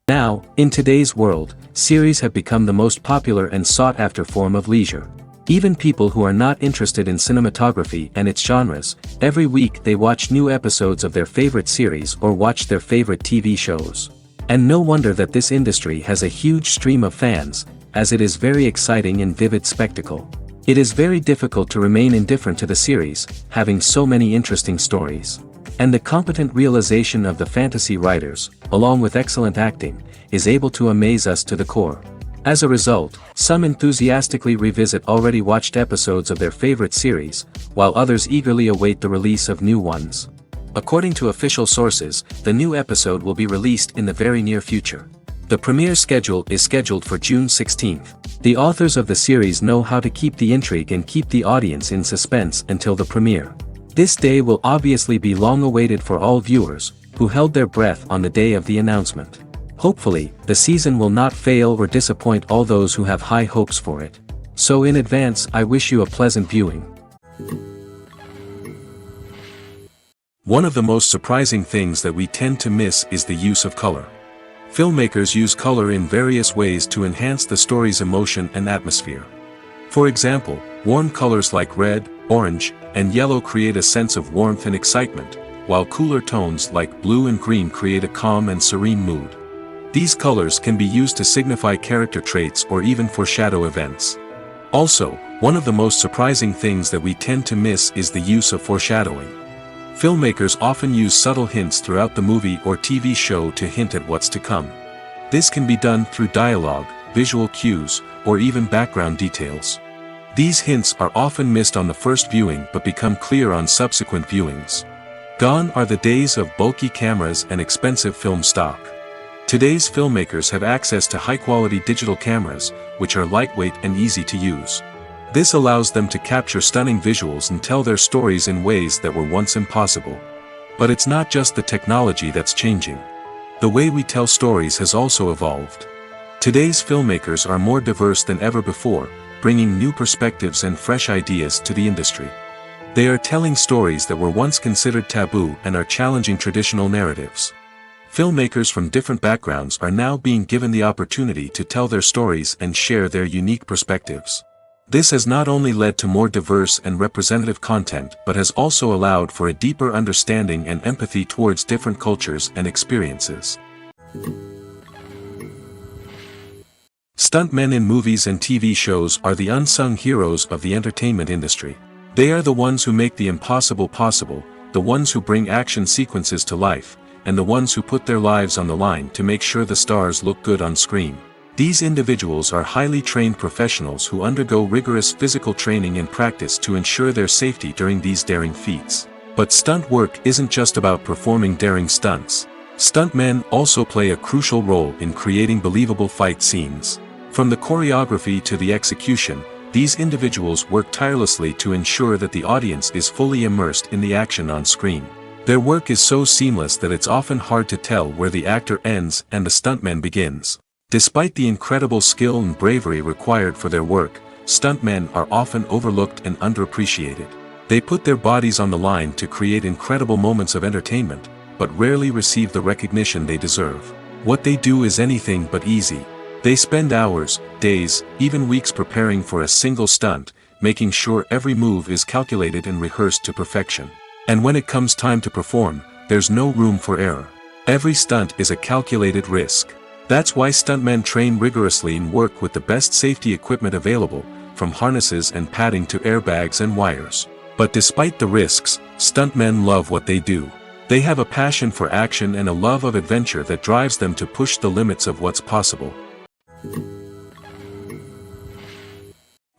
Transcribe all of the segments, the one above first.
Now, in today's world, series have become the most popular and sought-after form of leisure. Even people who are not interested in cinematography and its genres, every week they watch new episodes of their favorite series or watch their favorite TV shows. And no wonder that this industry has a huge stream of fans, as it is very exciting and vivid spectacle. It is very difficult to remain indifferent to the series, having so many interesting stories. And the competent realization of the fantasy writers, along with excellent acting, is able to amaze us to the core. As a result, some enthusiastically revisit already watched episodes of their favorite series, while others eagerly await the release of new ones. According to official sources, the new episode will be released in the very near future. The premiere schedule is scheduled for June 16th. The authors of the series know how to keep the intrigue and keep the audience in suspense until the premiere. This day will obviously be long awaited for all viewers, who held their breath on the day of the announcement. Hopefully, the season will not fail or disappoint all those who have high hopes for it. So in advance, I wish you a pleasant viewing. One of the most surprising things that we tend to miss is the use of color. Filmmakers use color in various ways to enhance the story's emotion and atmosphere. For example, warm colors like red, orange, and yellow create a sense of warmth and excitement, while cooler tones like blue and green create a calm and serene mood. These colors can be used to signify character traits or even foreshadow events. Also, one of the most surprising things that we tend to miss is the use of foreshadowing. Filmmakers often use subtle hints throughout the movie or TV show to hint at what's to come. This can be done through dialogue, visual cues, or even background details. These hints are often missed on the first viewing but become clear on subsequent viewings. Gone are the days of bulky cameras and expensive film stock. Today's filmmakers have access to high-quality digital cameras, which are lightweight and easy to use. This allows them to capture stunning visuals and tell their stories in ways that were once impossible. But it's not just the technology that's changing. The way we tell stories has also evolved. Today's filmmakers are more diverse than ever before, bringing new perspectives and fresh ideas to the industry. They are telling stories that were once considered taboo and are challenging traditional narratives. Filmmakers from different backgrounds are now being given the opportunity to tell their stories and share their unique perspectives. This has not only led to more diverse and representative content but has also allowed for a deeper understanding and empathy towards different cultures and experiences. Stuntmen in movies and TV shows are the unsung heroes of the entertainment industry. They are the ones who make the impossible possible, the ones who bring action sequences to life, and the ones who put their lives on the line to make sure the stars look good on screen. These individuals are highly trained professionals who undergo rigorous physical training and practice to ensure their safety during these daring feats. But stunt work isn't just about performing daring stunts. Stuntmen also play a crucial role in creating believable fight scenes. From the choreography to the execution, these individuals work tirelessly to ensure that the audience is fully immersed in the action on screen. Their work is so seamless that it's often hard to tell where the actor ends and the stuntman begins. Despite the incredible skill and bravery required for their work, stuntmen are often overlooked and underappreciated. They put their bodies on the line to create incredible moments of entertainment, but rarely receive the recognition they deserve. What they do is anything but easy. They spend hours, days, even weeks preparing for a single stunt, making sure every move is calculated and rehearsed to perfection. And when it comes time to perform, there's no room for error. Every stunt is a calculated risk. That's why stuntmen train rigorously and work with the best safety equipment available, from harnesses and padding to airbags and wires. But despite the risks, stuntmen love what they do. They have a passion for action and a love of adventure that drives them to push the limits of what's possible.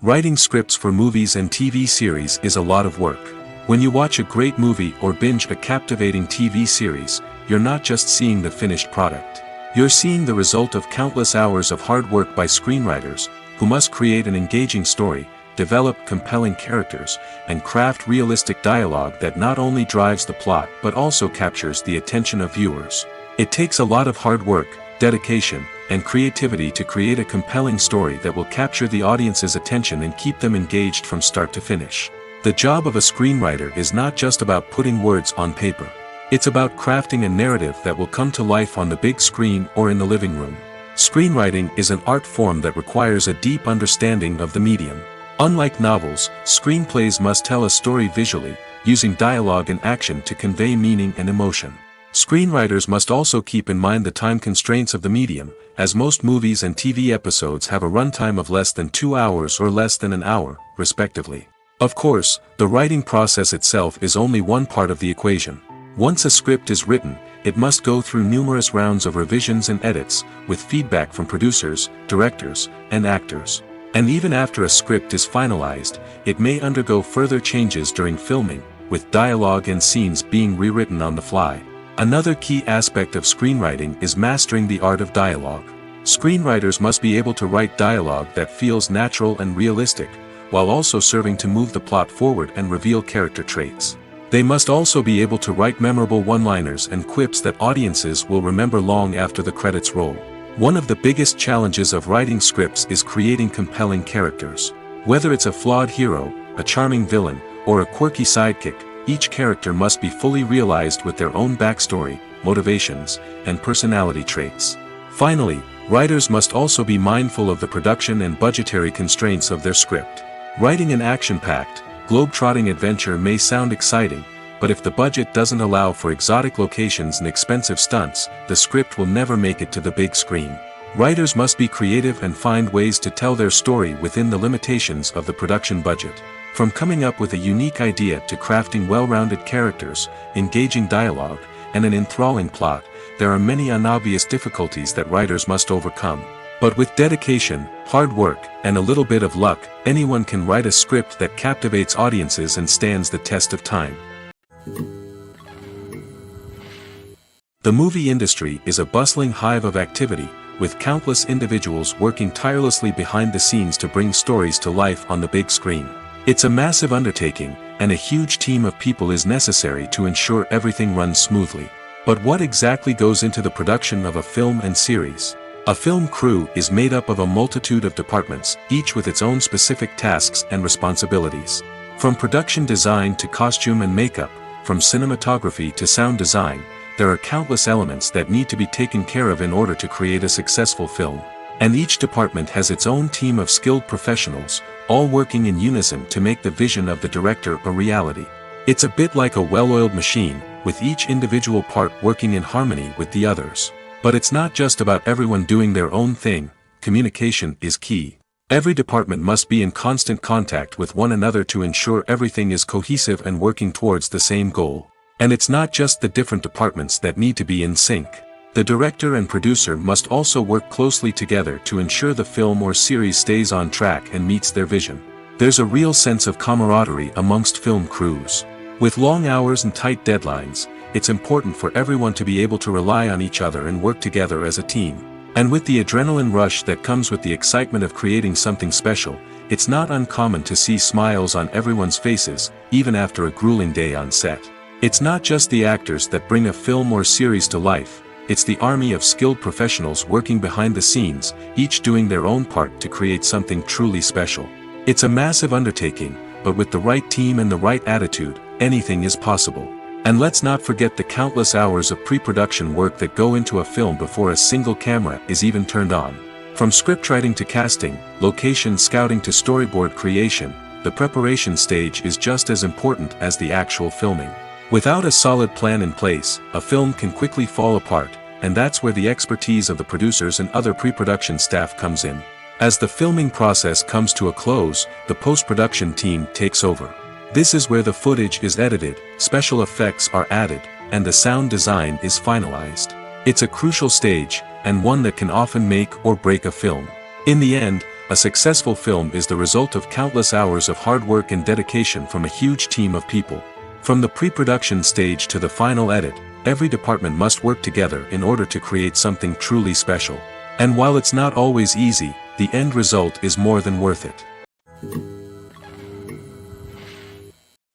Writing scripts for movies and TV series is a lot of work. When you watch a great movie or binge a captivating TV series, you're not just seeing the finished product. You're seeing the result of countless hours of hard work by screenwriters, who must create an engaging story, develop compelling characters, and craft realistic dialogue that not only drives the plot but also captures the attention of viewers. It takes a lot of hard work, dedication, and creativity to create a compelling story that will capture the audience's attention and keep them engaged from start to finish. The job of a screenwriter is not just about putting words on paper. It's about crafting a narrative that will come to life on the big screen or in the living room. Screenwriting is an art form that requires a deep understanding of the medium. Unlike novels, screenplays must tell a story visually, using dialogue and action to convey meaning and emotion. Screenwriters must also keep in mind the time constraints of the medium, as most movies and TV episodes have a runtime of less than 2 hours or less than an hour, respectively. Of course, the writing process itself is only one part of the equation. Once a script is written, it must go through numerous rounds of revisions and edits, with feedback from producers, directors, and actors. And even after a script is finalized, it may undergo further changes during filming, with dialogue and scenes being rewritten on the fly. Another key aspect of screenwriting is mastering the art of dialogue. Screenwriters must be able to write dialogue that feels natural and realistic, while also serving to move the plot forward and reveal character traits. They must also be able to write memorable one-liners and quips that audiences will remember long after the credits roll. One of the biggest challenges of writing scripts is creating compelling characters. Whether it's a flawed hero, a charming villain, or a quirky sidekick, each character must be fully realized with their own backstory, motivations, and personality traits. Finally, writers must also be mindful of the production and budgetary constraints of their script. Writing an action-packed, globe-trotting adventure may sound exciting, but if the budget doesn't allow for exotic locations and expensive stunts, the script will never make it to the big screen. Writers must be creative and find ways to tell their story within the limitations of the production budget. From coming up with a unique idea to crafting well-rounded characters, engaging dialogue, and an enthralling plot, there are many unobvious difficulties that writers must overcome. But with dedication, hard work, and a little bit of luck, anyone can write a script that captivates audiences and stands the test of time. The movie industry is a bustling hive of activity, with countless individuals working tirelessly behind the scenes to bring stories to life on the big screen. It's a massive undertaking, and a huge team of people is necessary to ensure everything runs smoothly. But what exactly goes into the production of a film and series? A film crew is made up of a multitude of departments, each with its own specific tasks and responsibilities. From production design to costume and makeup, from cinematography to sound design, there are countless elements that need to be taken care of in order to create a successful film. And each department has its own team of skilled professionals, all working in unison to make the vision of the director a reality. It's a bit like a well-oiled machine, with each individual part working in harmony with the others. But it's not just about everyone doing their own thing. Communication is key. Every department must be in constant contact with one another to ensure everything is cohesive and working towards the same goal. And it's not just the different departments that need to be in sync. The director and producer must also work closely together to ensure the film or series stays on track and meets their vision. There's a real sense of camaraderie amongst film crews. With long hours and tight deadlines, it's important for everyone to be able to rely on each other and work together as a team. And with the adrenaline rush that comes with the excitement of creating something special, it's not uncommon to see smiles on everyone's faces, even after a grueling day on set. It's not just the actors that bring a film or series to life, it's the army of skilled professionals working behind the scenes, each doing their own part to create something truly special. It's a massive undertaking, but with the right team and the right attitude, anything is possible. And let's not forget the countless hours of pre-production work that go into a film before a single camera is even turned on. From scriptwriting to casting, location scouting to storyboard creation, the preparation stage is just as important as the actual filming. Without a solid plan in place, a film can quickly fall apart, and that's where the expertise of the producers and other pre-production staff comes in. As the filming process comes to a close, the post-production team takes over. This is where the footage is edited, special effects are added, and the sound design is finalized. It's a crucial stage, and one that can often make or break a film. In the end, a successful film is the result of countless hours of hard work and dedication from a huge team of people. From the pre-production stage to the final edit, every department must work together in order to create something truly special. And while it's not always easy, the end result is more than worth it.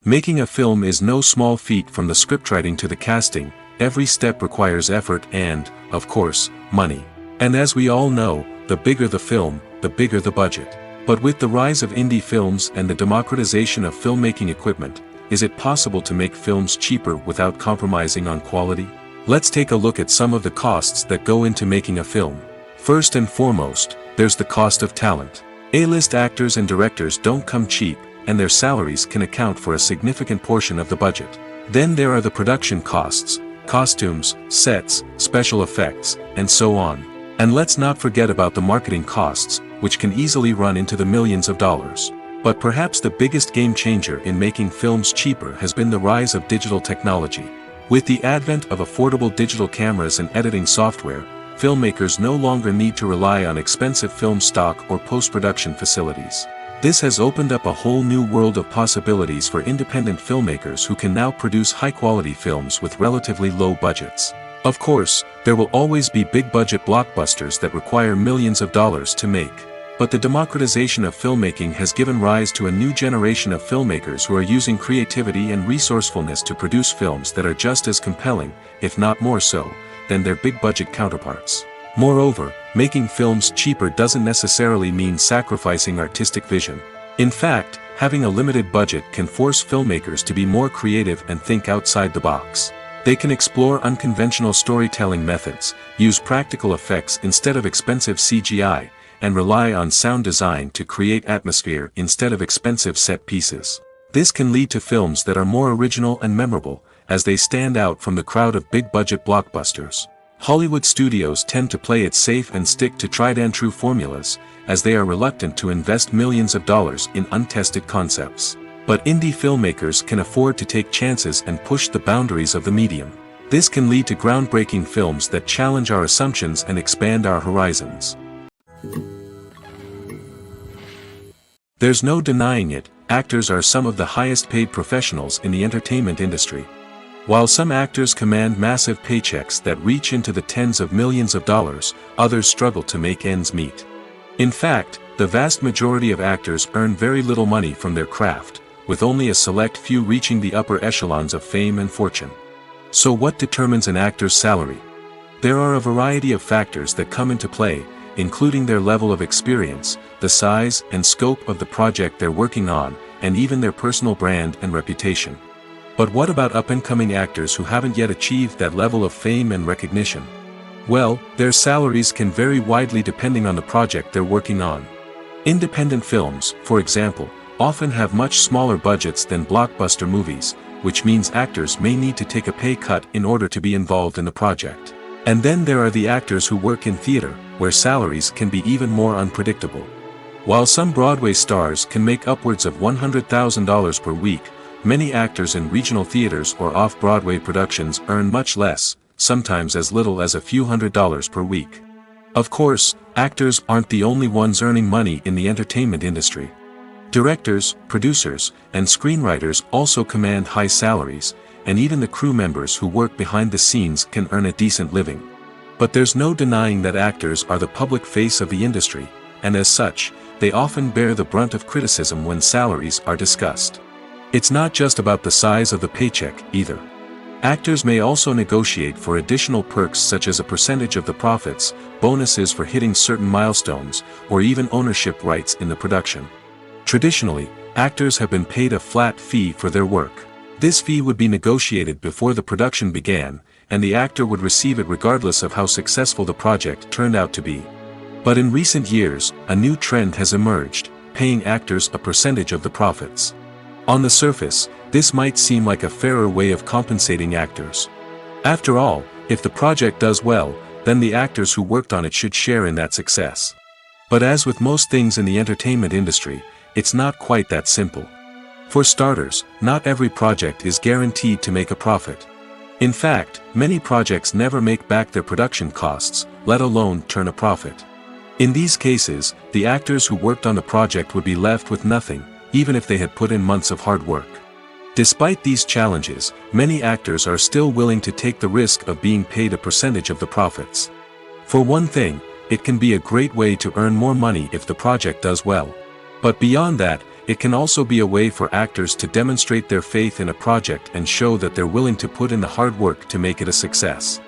Making a film is no small feat. From the scriptwriting to the casting, every step requires effort and, of course, money. And as we all know, the bigger the film, the bigger the budget. But with the rise of indie films and the democratization of filmmaking equipment, is it possible to make films cheaper without compromising on quality? Let's take a look at some of the costs that go into making a film. First and foremost, there's the cost of talent. A-list actors and directors don't come cheap, and their salaries can account for a significant portion of the budget. Then there are the production costs, costumes, sets, special effects, and so on. And let's not forget about the marketing costs, which can easily run into the millions of dollars. But perhaps the biggest game changer in making films cheaper has been the rise of digital technology. With the advent of affordable digital cameras and editing software, filmmakers no longer need to rely on expensive film stock or post-production facilities. This has opened up a whole new world of possibilities for independent filmmakers who can now produce high-quality films with relatively low budgets. Of course, there will always be big-budget blockbusters that require millions of dollars to make. But the democratization of filmmaking has given rise to a new generation of filmmakers who are using creativity and resourcefulness to produce films that are just as compelling, if not more so, than their big-budget counterparts. Moreover, making films cheaper doesn't necessarily mean sacrificing artistic vision. In fact, having a limited budget can force filmmakers to be more creative and think outside the box. They can explore unconventional storytelling methods, use practical effects instead of expensive CGI, and rely on sound design to create atmosphere instead of expensive set pieces. This can lead to films that are more original and memorable, as they stand out from the crowd of big-budget blockbusters. Hollywood studios tend to play it safe and stick to tried-and-true formulas, as they are reluctant to invest millions of dollars in untested concepts. But indie filmmakers can afford to take chances and push the boundaries of the medium. This can lead to groundbreaking films that challenge our assumptions and expand our horizons. There's no denying it, actors are some of the highest-paid professionals in the entertainment industry. While some actors command massive paychecks that reach into the tens of millions of dollars, others struggle to make ends meet. In fact, the vast majority of actors earn very little money from their craft, with only a select few reaching the upper echelons of fame and fortune. So what determines an actor's salary? There are a variety of factors that come into play, including their level of experience, the size and scope of the project they're working on, and even their personal brand and reputation. But what about up-and-coming actors who haven't yet achieved that level of fame and recognition? Well, their salaries can vary widely depending on the project they're working on. Independent films, for example, often have much smaller budgets than blockbuster movies, which means actors may need to take a pay cut in order to be involved in the project. And then there are the actors who work in theater, where salaries can be even more unpredictable. While some Broadway stars can make upwards of $100,000 per week, many actors in regional theaters or off-Broadway productions earn much less, sometimes as little as a few $100s per week. Of course, actors aren't the only ones earning money in the entertainment industry. Directors, producers, and screenwriters also command high salaries, and even the crew members who work behind the scenes can earn a decent living. But there's no denying that actors are the public face of the industry, and as such, they often bear the brunt of criticism when salaries are discussed. It's not just about the size of the paycheck, either. Actors may also negotiate for additional perks such as a percentage of the profits, bonuses for hitting certain milestones, or even ownership rights in the production. Traditionally, actors have been paid a flat fee for their work. This fee would be negotiated before the production began, and the actor would receive it regardless of how successful the project turned out to be. But in recent years, a new trend has emerged, paying actors a percentage of the profits. On the surface, This might seem like a fairer way of compensating actors. After all, if the project does well, then the actors who worked on it should share in that success. But as with most things in the entertainment industry, it's not quite that simple. For starters, not every project is guaranteed to make a profit. In fact, many projects never make back their production costs, let alone turn a profit. In these cases, the actors who worked on the project would be left with nothing, even if they had put in months of hard work. Despite these challenges, many actors are still willing to take the risk of being paid a percentage of the profits. For one thing, it can be a great way to earn more money if the project does well. But beyond that, it can also be a way for actors to demonstrate their faith in a project and show that they're willing to put in the hard work to make it a success.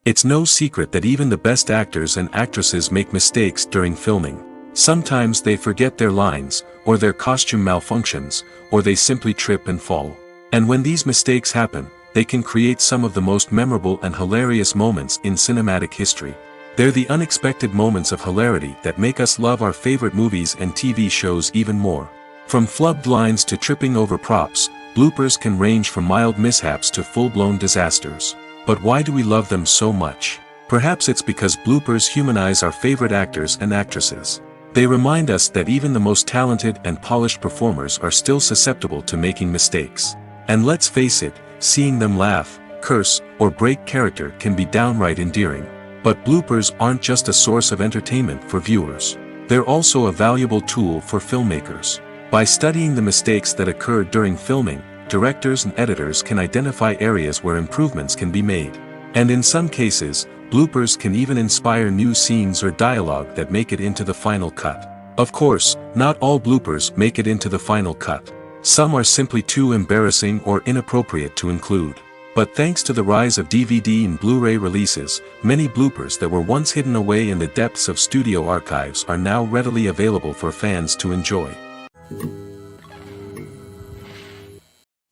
It's no secret that even the best actors and actresses make mistakes during filming. Sometimes they forget their lines, or their costume malfunctions, or they simply trip and fall. And when these mistakes happen, they can create some of the most memorable and hilarious moments in cinematic history. They're the unexpected moments of hilarity that make us love our favorite movies and TV shows even more. From flubbed lines to tripping over props, bloopers can range from mild mishaps to full-blown disasters. But why do we love them so much? Perhaps it's because bloopers humanize our favorite actors and actresses. They remind us that even the most talented and polished performers are still susceptible to making mistakes. And let's face it, seeing them laugh, curse, or break character can be downright endearing. But bloopers aren't just a source of entertainment for viewers. They're also a valuable tool for filmmakers. By studying the mistakes that occurred during filming, directors and editors can identify areas where improvements can be made. And in some cases, bloopers can even inspire new scenes or dialogue that make it into the final cut. Of course, not all bloopers make it into the final cut. Some are simply too embarrassing or inappropriate to include. But thanks to the rise of DVD and Blu-ray releases, many bloopers that were once hidden away in the depths of studio archives are now readily available for fans to enjoy.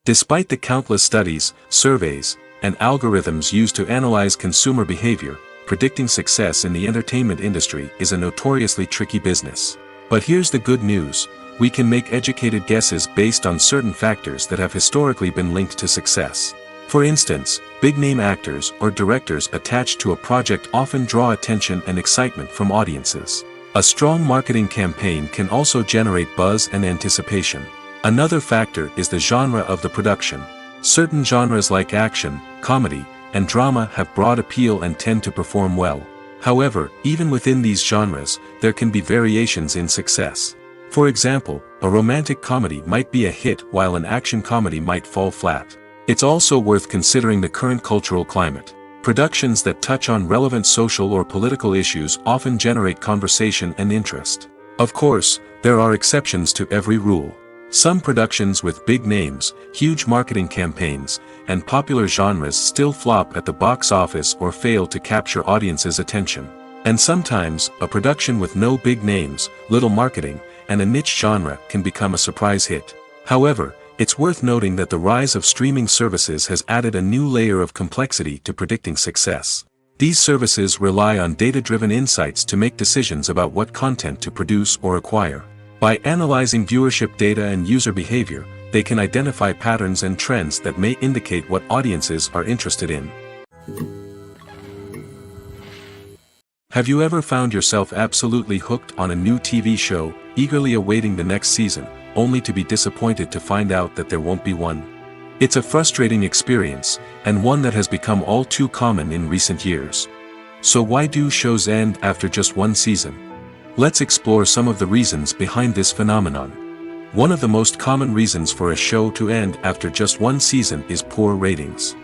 Despite the countless studies, surveys, and algorithms used to analyze consumer behavior, predicting success in the entertainment industry is a notoriously tricky business. But here's the good news: we can make educated guesses based on certain factors that have historically been linked to success. For instance, big-name actors or directors attached to a project often draw attention and excitement from audiences. A strong marketing campaign can also generate buzz and anticipation. Another factor is the genre of the production. Certain genres like action, comedy, and drama have broad appeal and tend to perform well. However, even within these genres, there can be variations in success. For example, a romantic comedy might be a hit while an action comedy might fall flat. It's also worth considering the current cultural climate. Productions that touch on relevant social or political issues often generate conversation and interest. Of course, there are exceptions to every rule. Some productions with big names, huge marketing campaigns, and popular genres still flop at the box office or fail to capture audiences' attention. And sometimes, a production with no big names, little marketing, and a niche genre can become a surprise hit. However, it's worth noting that the rise of streaming services has added a new layer of complexity to predicting success. These services rely on data-driven insights to make decisions about what content to produce or acquire. By analyzing viewership data and user behavior, they can identify patterns and trends that may indicate what audiences are interested in. Have you ever found yourself absolutely hooked on a new TV show, eagerly awaiting the next season, only to be disappointed to find out that there won't be one? It's a frustrating experience, and one that has become all too common in recent years. So why do shows end after just one season? Let's explore some of the reasons behind this phenomenon. One of the most common reasons for a show to end after just one season is poor ratings.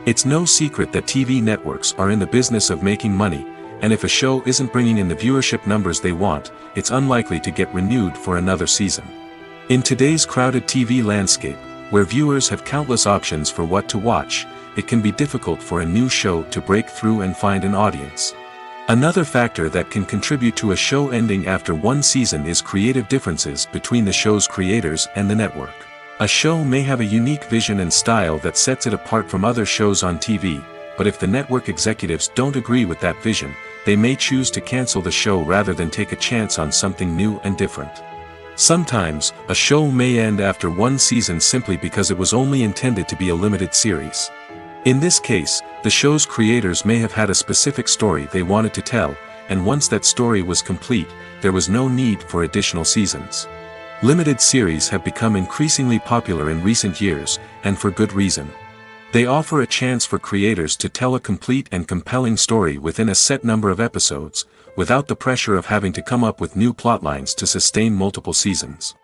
It's no secret that TV networks are in the business of making money, and if a show isn't bringing in the viewership numbers they want, it's unlikely to get renewed for another season. In today's crowded TV landscape, where viewers have countless options for what to watch, it can be difficult for a new show to break through and find an audience. Another factor that can contribute to a show ending after one season is creative differences between the show's creators and the network. A show may have a unique vision and style that sets it apart from other shows on TV, but if the network executives don't agree with that vision, they may choose to cancel the show rather than take a chance on something new and different. Sometimes, a show may end after one season simply because it was only intended to be a limited series. In this case, the show's creators may have had a specific story they wanted to tell, and once that story was complete, there was no need for additional seasons. Limited series have become increasingly popular in recent years, and for good reason. They offer a chance for creators to tell a complete and compelling story within a set number of episodes, without the pressure of having to come up with new plotlines to sustain multiple seasons.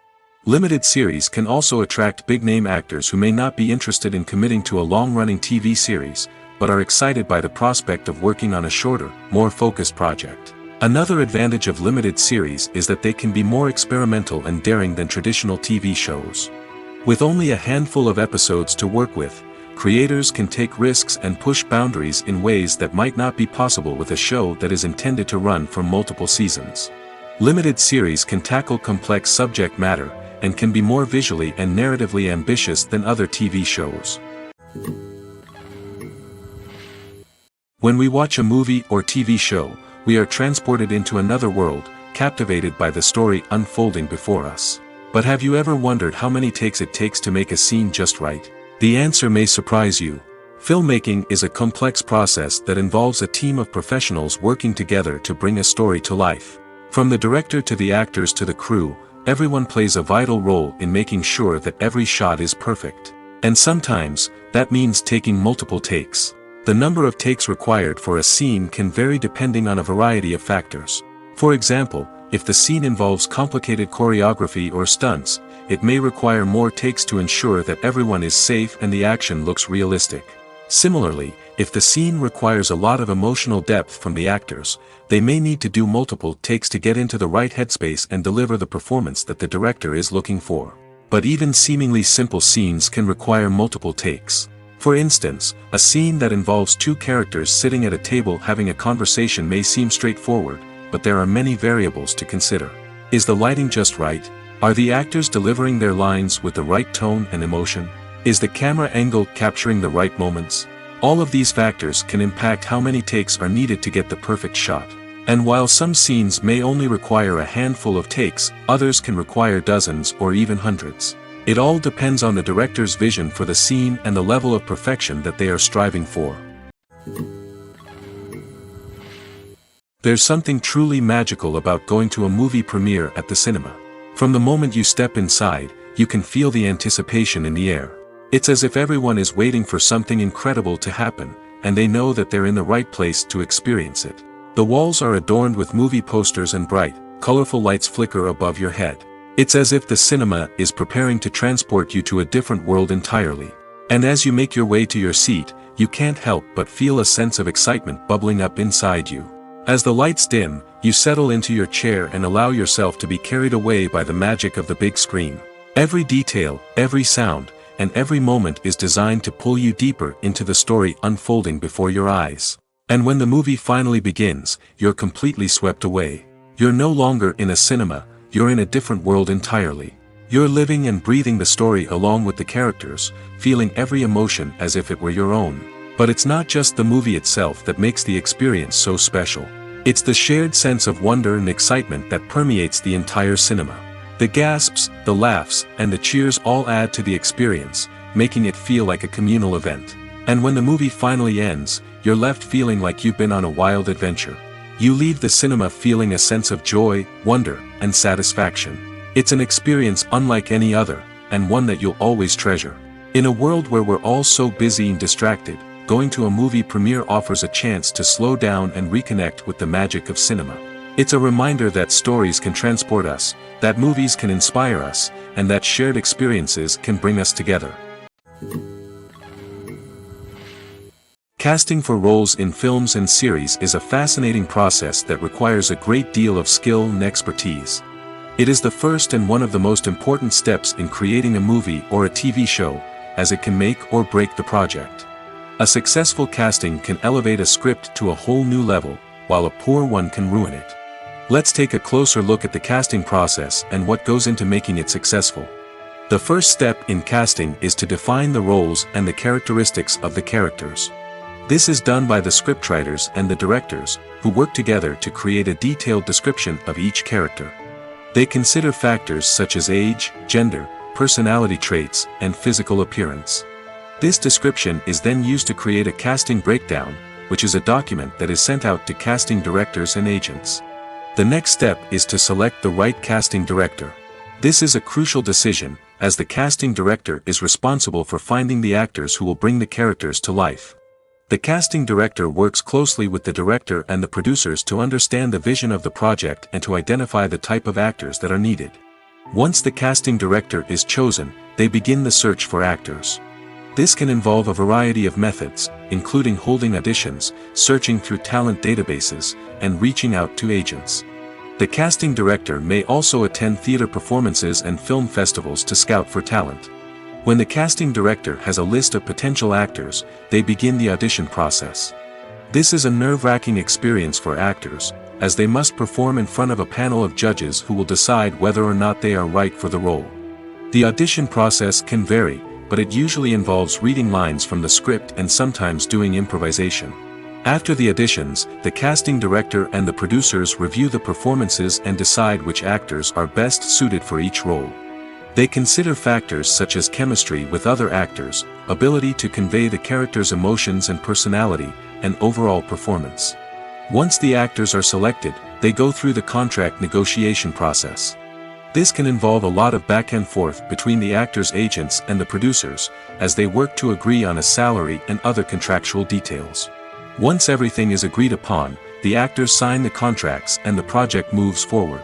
Limited series can also attract big-name actors who may not be interested in committing to a long-running TV series, but are excited by the prospect of working on a shorter, more focused project. Another advantage of limited series is that they can be more experimental and daring than traditional TV shows. With only a handful of episodes to work with, creators can take risks and push boundaries in ways that might not be possible with a show that is intended to run for multiple seasons. Limited series can tackle complex subject matter, and can be more visually and narratively ambitious than other TV shows. When we watch a movie or TV show, we are transported into another world, captivated by the story unfolding before us. But have you ever wondered how many takes it takes to make a scene just right? The answer may surprise you. Filmmaking is a complex process that involves a team of professionals working together to bring a story to life. From the director to the actors to the crew, everyone plays a vital role in making sure that every shot is perfect. And sometimes, that means taking multiple takes. The number of takes required for a scene can vary depending on a variety of factors. For example, if the scene involves complicated choreography or stunts, it may require more takes to ensure that everyone is safe and the action looks realistic. Similarly, if the scene requires a lot of emotional depth from the actors, they may need to do multiple takes to get into the right headspace and deliver the performance that the director is looking for. But even seemingly simple scenes can require multiple takes. For instance, a scene that involves two characters sitting at a table having a conversation may seem straightforward, but there are many variables to consider. Is the lighting just right? Are the actors delivering their lines with the right tone and emotion? Is the camera angle capturing the right moments? All of these factors can impact how many takes are needed to get the perfect shot. And while some scenes may only require a handful of takes, others can require dozens or even hundreds. It all depends on the director's vision for the scene and the level of perfection that they are striving for. There's something truly magical about going to a movie premiere at the cinema. From the moment you step inside, you can feel the anticipation in the air. It's as if everyone is waiting for something incredible to happen, and they know that they're in the right place to experience it. The walls are adorned with movie posters and bright, colorful lights flicker above your head. It's as if the cinema is preparing to transport you to a different world entirely. And as you make your way to your seat, you can't help but feel a sense of excitement bubbling up inside you. As the lights dim, you settle into your chair and allow yourself to be carried away by the magic of the big screen. Every detail, every sound, and every moment is designed to pull you deeper into the story unfolding before your eyes. And when the movie finally begins, you're completely swept away. You're no longer in a cinema, you're in a different world entirely. You're living and breathing the story along with the characters, feeling every emotion as if it were your own. But it's not just the movie itself that makes the experience so special. It's the shared sense of wonder and excitement that permeates the entire cinema. The gasps, the laughs, and the cheers all add to the experience, making it feel like a communal event. And when the movie finally ends, you're left feeling like you've been on a wild adventure. You leave the cinema feeling a sense of joy, wonder, and satisfaction. It's an experience unlike any other, and one that you'll always treasure. In a world where we're all so busy and distracted, going to a movie premiere offers a chance to slow down and reconnect with the magic of cinema. It's a reminder that stories can transport us, that movies can inspire us, and that shared experiences can bring us together. Casting for roles in films and series is a fascinating process that requires a great deal of skill and expertise. It is the first and one of the most important steps in creating a movie or a TV show, as it can make or break the project. A successful casting can elevate a script to a whole new level, while a poor one can ruin it. Let's take a closer look at the casting process and what goes into making it successful. The first step in casting is to define the roles and the characteristics of the characters. This is done by the scriptwriters and the directors, who work together to create a detailed description of each character. They consider factors such as age, gender, personality traits, and physical appearance. This description is then used to create a casting breakdown, which is a document that is sent out to casting directors and agents. The next step is to select the right casting director. This is a crucial decision, as the casting director is responsible for finding the actors who will bring the characters to life. The casting director works closely with the director and the producers to understand the vision of the project and to identify the type of actors that are needed. Once the casting director is chosen, they begin the search for actors. This can involve a variety of methods, including holding auditions, searching through talent databases, and reaching out to agents. The casting director may also attend theater performances and film festivals to scout for talent. When the casting director has a list of potential actors, they begin the audition process. This is a nerve-wracking experience for actors, as they must perform in front of a panel of judges who will decide whether or not they are right for the role. The audition process can vary, but it usually involves reading lines from the script and sometimes doing improvisation. After the auditions, the casting director and the producers review the performances and decide which actors are best suited for each role. They consider factors such as chemistry with other actors, ability to convey the character's emotions and personality, and overall performance. Once the actors are selected, they go through the contract negotiation process. This can involve a lot of back and forth between the actors' agents and the producers, as they work to agree on a salary and other contractual details. Once everything is agreed upon, the actors sign the contracts and the project moves forward.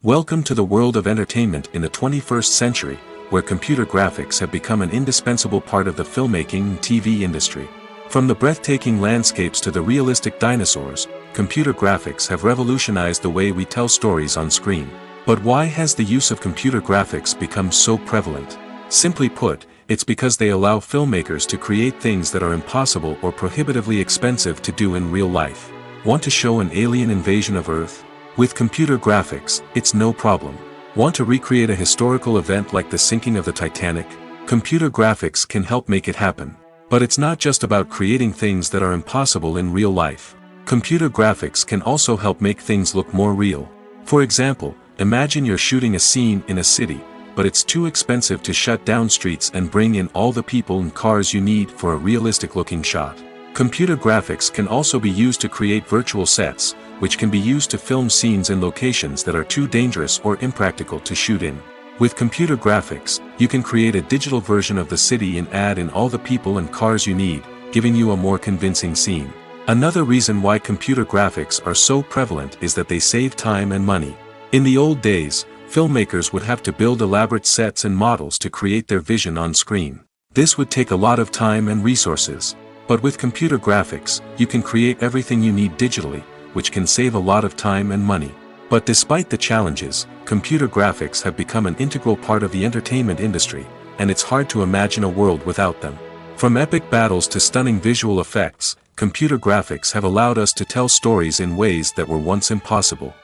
Welcome to the world of entertainment in the 21st century, where computer graphics have become an indispensable part of the filmmaking and TV industry. From the breathtaking landscapes to the realistic dinosaurs, computer graphics have revolutionized the way we tell stories on screen. But why has the use of computer graphics become so prevalent? Simply put, it's because they allow filmmakers to create things that are impossible or prohibitively expensive to do in real life. Want to show an alien invasion of Earth? With computer graphics, it's no problem. Want to recreate a historical event like the sinking of the Titanic? Computer graphics can help make it happen. But it's not just about creating things that are impossible in real life. Computer graphics can also help make things look more real. For example, imagine you're shooting a scene in a city, but it's too expensive to shut down streets and bring in all the people and cars you need for a realistic-looking shot. Computer graphics can also be used to create virtual sets, which can be used to film scenes in locations that are too dangerous or impractical to shoot in. With computer graphics, you can create a digital version of the city and add in all the people and cars you need, giving you a more convincing scene. Another reason why computer graphics are so prevalent is that they save time and money. In the old days, filmmakers would have to build elaborate sets and models to create their vision on screen. This would take a lot of time and resources. But with computer graphics, you can create everything you need digitally, which can save a lot of time and money. But despite the challenges, computer graphics have become an integral part of the entertainment industry, and it's hard to imagine a world without them. From epic battles to stunning visual effects, computer graphics have allowed us to tell stories in ways that were once impossible.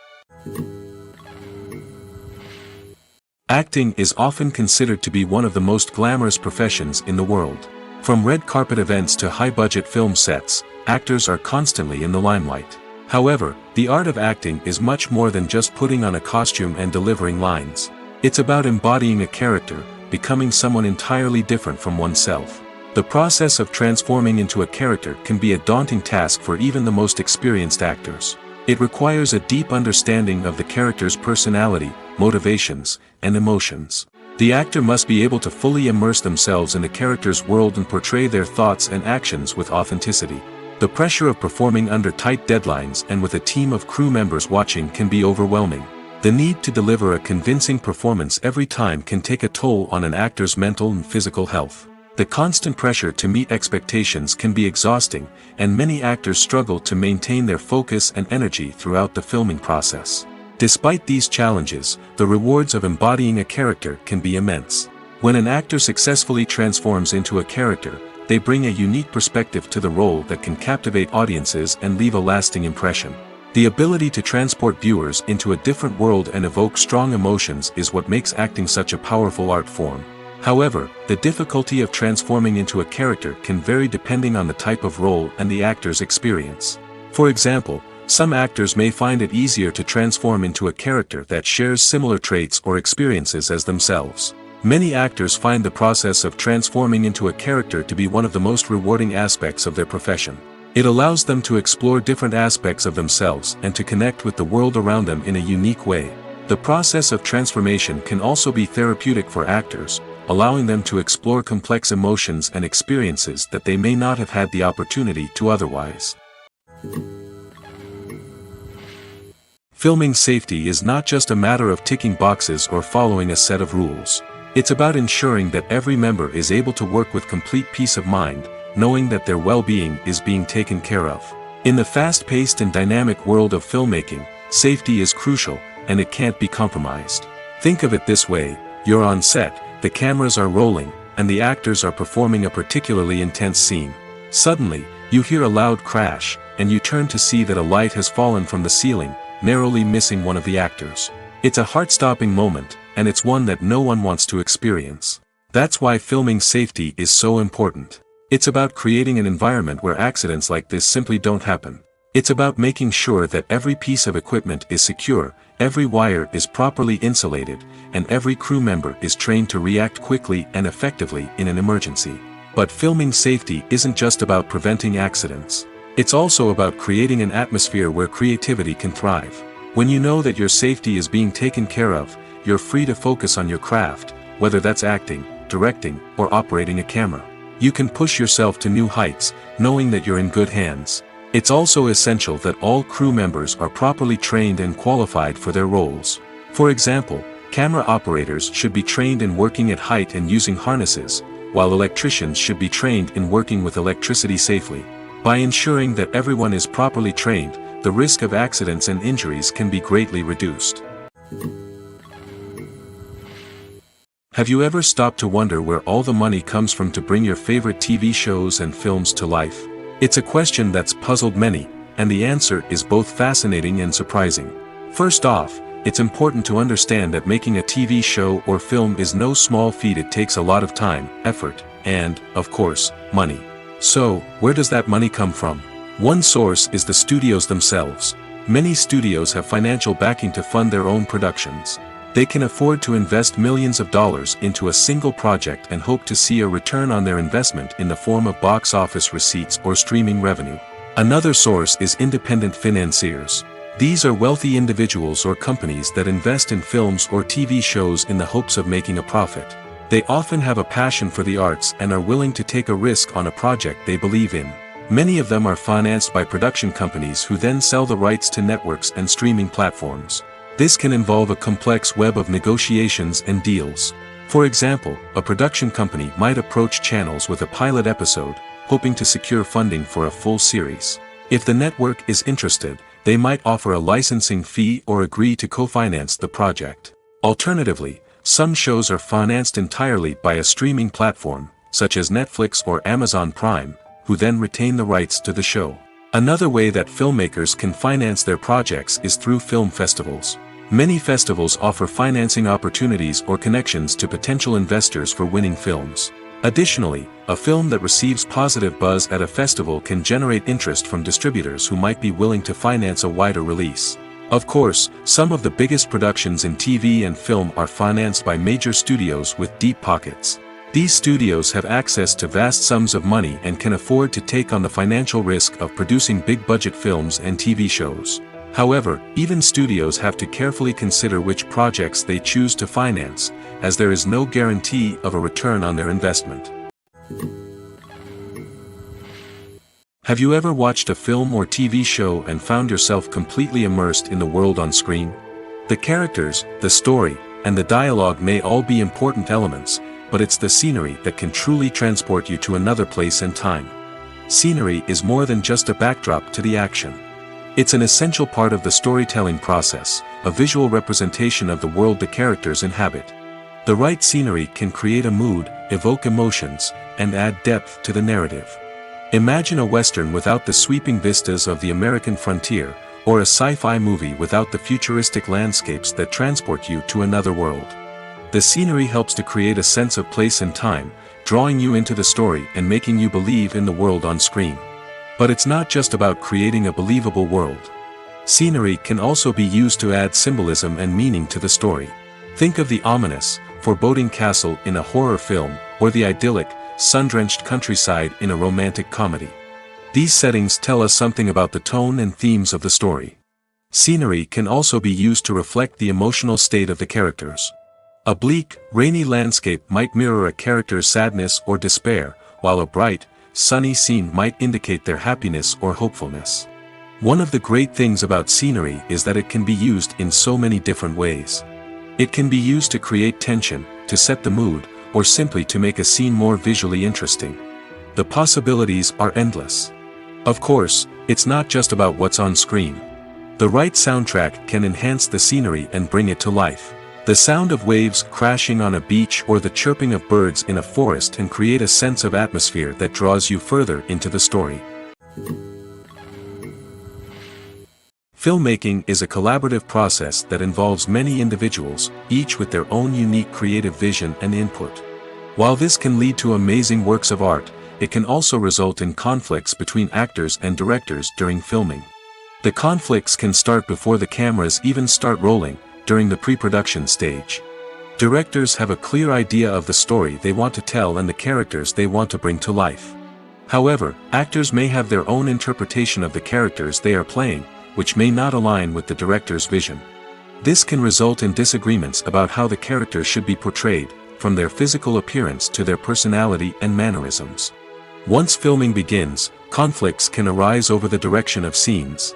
Acting is often considered to be one of the most glamorous professions in the world. From red carpet events to high-budget film sets, actors are constantly in the limelight. However, the art of acting is much more than just putting on a costume and delivering lines. It's about embodying a character, becoming someone entirely different from oneself. The process of transforming into a character can be a daunting task for even the most experienced actors. It requires a deep understanding of the character's personality, motivations, and emotions. The actor must be able to fully immerse themselves in the character's world and portray their thoughts and actions with authenticity. The pressure of performing under tight deadlines and with a team of crew members watching can be overwhelming. The need to deliver a convincing performance every time can take a toll on an actor's mental and physical health. The constant pressure to meet expectations can be exhausting, and many actors struggle to maintain their focus and energy throughout the filming process. Despite these challenges, the rewards of embodying a character can be immense. When an actor successfully transforms into a character, they bring a unique perspective to the role that can captivate audiences and leave a lasting impression. The ability to transport viewers into a different world and evoke strong emotions is what makes acting such a powerful art form. However, the difficulty of transforming into a character can vary depending on the type of role and the actor's experience. For example, Some actors may find it easier to transform into a character that shares similar traits or experiences as themselves. Many actors find the process of transforming into a character to be one of the most rewarding aspects of their profession. It allows them to explore different aspects of themselves and to connect with the world around them in a unique way. The process of transformation can also be therapeutic for actors, allowing them to explore complex emotions and experiences that they may not have had the opportunity to otherwise. Filming safety is not just a matter of ticking boxes or following a set of rules. It's about ensuring that every member is able to work with complete peace of mind, knowing that their well-being is being taken care of. In the fast-paced and dynamic world of filmmaking, safety is crucial, and it can't be compromised. Think of it this way: you're on set, the cameras are rolling, and the actors are performing a particularly intense scene. Suddenly, you hear a loud crash, and you turn to see that a light has fallen from the ceiling, narrowly missing one of the actors. It's a heart-stopping moment, and it's one that no one wants to experience. That's why filming safety is so important. It's about creating an environment where accidents like this simply don't happen. It's about making sure that every piece of equipment is secure, every wire is properly insulated, and every crew member is trained to react quickly and effectively in an emergency. But filming safety isn't just about preventing accidents. It's also about creating an atmosphere where creativity can thrive. When you know that your safety is being taken care of, you're free to focus on your craft, whether that's acting, directing, or operating a camera. You can push yourself to new heights, knowing that you're in good hands. It's also essential that all crew members are properly trained and qualified for their roles. For example, camera operators should be trained in working at height and using harnesses, while electricians should be trained in working with electricity safely. By ensuring that everyone is properly trained, the risk of accidents and injuries can be greatly reduced. Have you ever stopped to wonder where all the money comes from to bring your favorite TV shows and films to life? It's a question that's puzzled many, and the answer is both fascinating and surprising. First off, it's important to understand that making a TV show or film is no small feat. It takes a lot of time, effort, and, of course, money. So, where does that money come from? One source is the studios themselves. Many studios have financial backing to fund their own productions. They can afford to invest millions of dollars into a single project and hope to see a return on their investment in the form of box office receipts or streaming revenue. Another source is independent financiers. These are wealthy individuals or companies that invest in films or TV shows in the hopes of making a profit. They often have a passion for the arts and are willing to take a risk on a project they believe in. Many of them are financed by production companies who then sell the rights to networks and streaming platforms. This can involve a complex web of negotiations and deals. For example, a production company might approach channels with a pilot episode, hoping to secure funding for a full series. If the network is interested, they might offer a licensing fee or agree to co-finance the project. Alternatively, some shows are financed entirely by a streaming platform, such as Netflix or Amazon Prime, who then retain the rights to the show. Another way that filmmakers can finance their projects is through film festivals. Many festivals offer financing opportunities or connections to potential investors for winning films. Additionally, a film that receives positive buzz at a festival can generate interest from distributors who might be willing to finance a wider release. Of course, some of the biggest productions in TV and film are financed by major studios with deep pockets. These studios have access to vast sums of money and can afford to take on the financial risk of producing big-budget films and TV shows. However, even studios have to carefully consider which projects they choose to finance, as there is no guarantee of a return on their investment. Have you ever watched a film or TV show and found yourself completely immersed in the world on screen? The characters, the story, and the dialogue may all be important elements, but it's the scenery that can truly transport you to another place and time. Scenery is more than just a backdrop to the action. It's an essential part of the storytelling process, a visual representation of the world the characters inhabit. The right scenery can create a mood, evoke emotions, and add depth to the narrative. Imagine a Western without the sweeping vistas of the American frontier, or a sci-fi movie without the futuristic landscapes that transport you to another world. The scenery helps to create a sense of place and time, drawing you into the story and making you believe in the world on screen. But it's not just about creating a believable world. Scenery can also be used to add symbolism and meaning to the story. Think of the ominous, foreboding castle in a horror film, or the idyllic, sun-drenched countryside in a romantic comedy. These settings tell us something about the tone and themes of the story. Scenery can also be used to reflect the emotional state of the characters. A bleak, rainy landscape might mirror a character's sadness or despair, while a bright, sunny scene might indicate their happiness or hopefulness. One of the great things about scenery is that it can be used in so many different ways. It can be used to create tension, to set the mood, or simply to make a scene more visually interesting. The possibilities are endless. Of course, it's not just about what's on screen. The right soundtrack can enhance the scenery and bring it to life. The sound of waves crashing on a beach or the chirping of birds in a forest can create a sense of atmosphere that draws you further into the story. Filmmaking is a collaborative process that involves many individuals, each with their own unique creative vision and input. While this can lead to amazing works of art, it can also result in conflicts between actors and directors during filming. The conflicts can start before the cameras even start rolling, during the pre-production stage. Directors have a clear idea of the story they want to tell and the characters they want to bring to life. However, actors may have their own interpretation of the characters they are playing, which may not align with the director's vision. This can result in disagreements about how the characters should be portrayed, from their physical appearance to their personality and mannerisms. Once filming begins, conflicts can arise over the direction of scenes.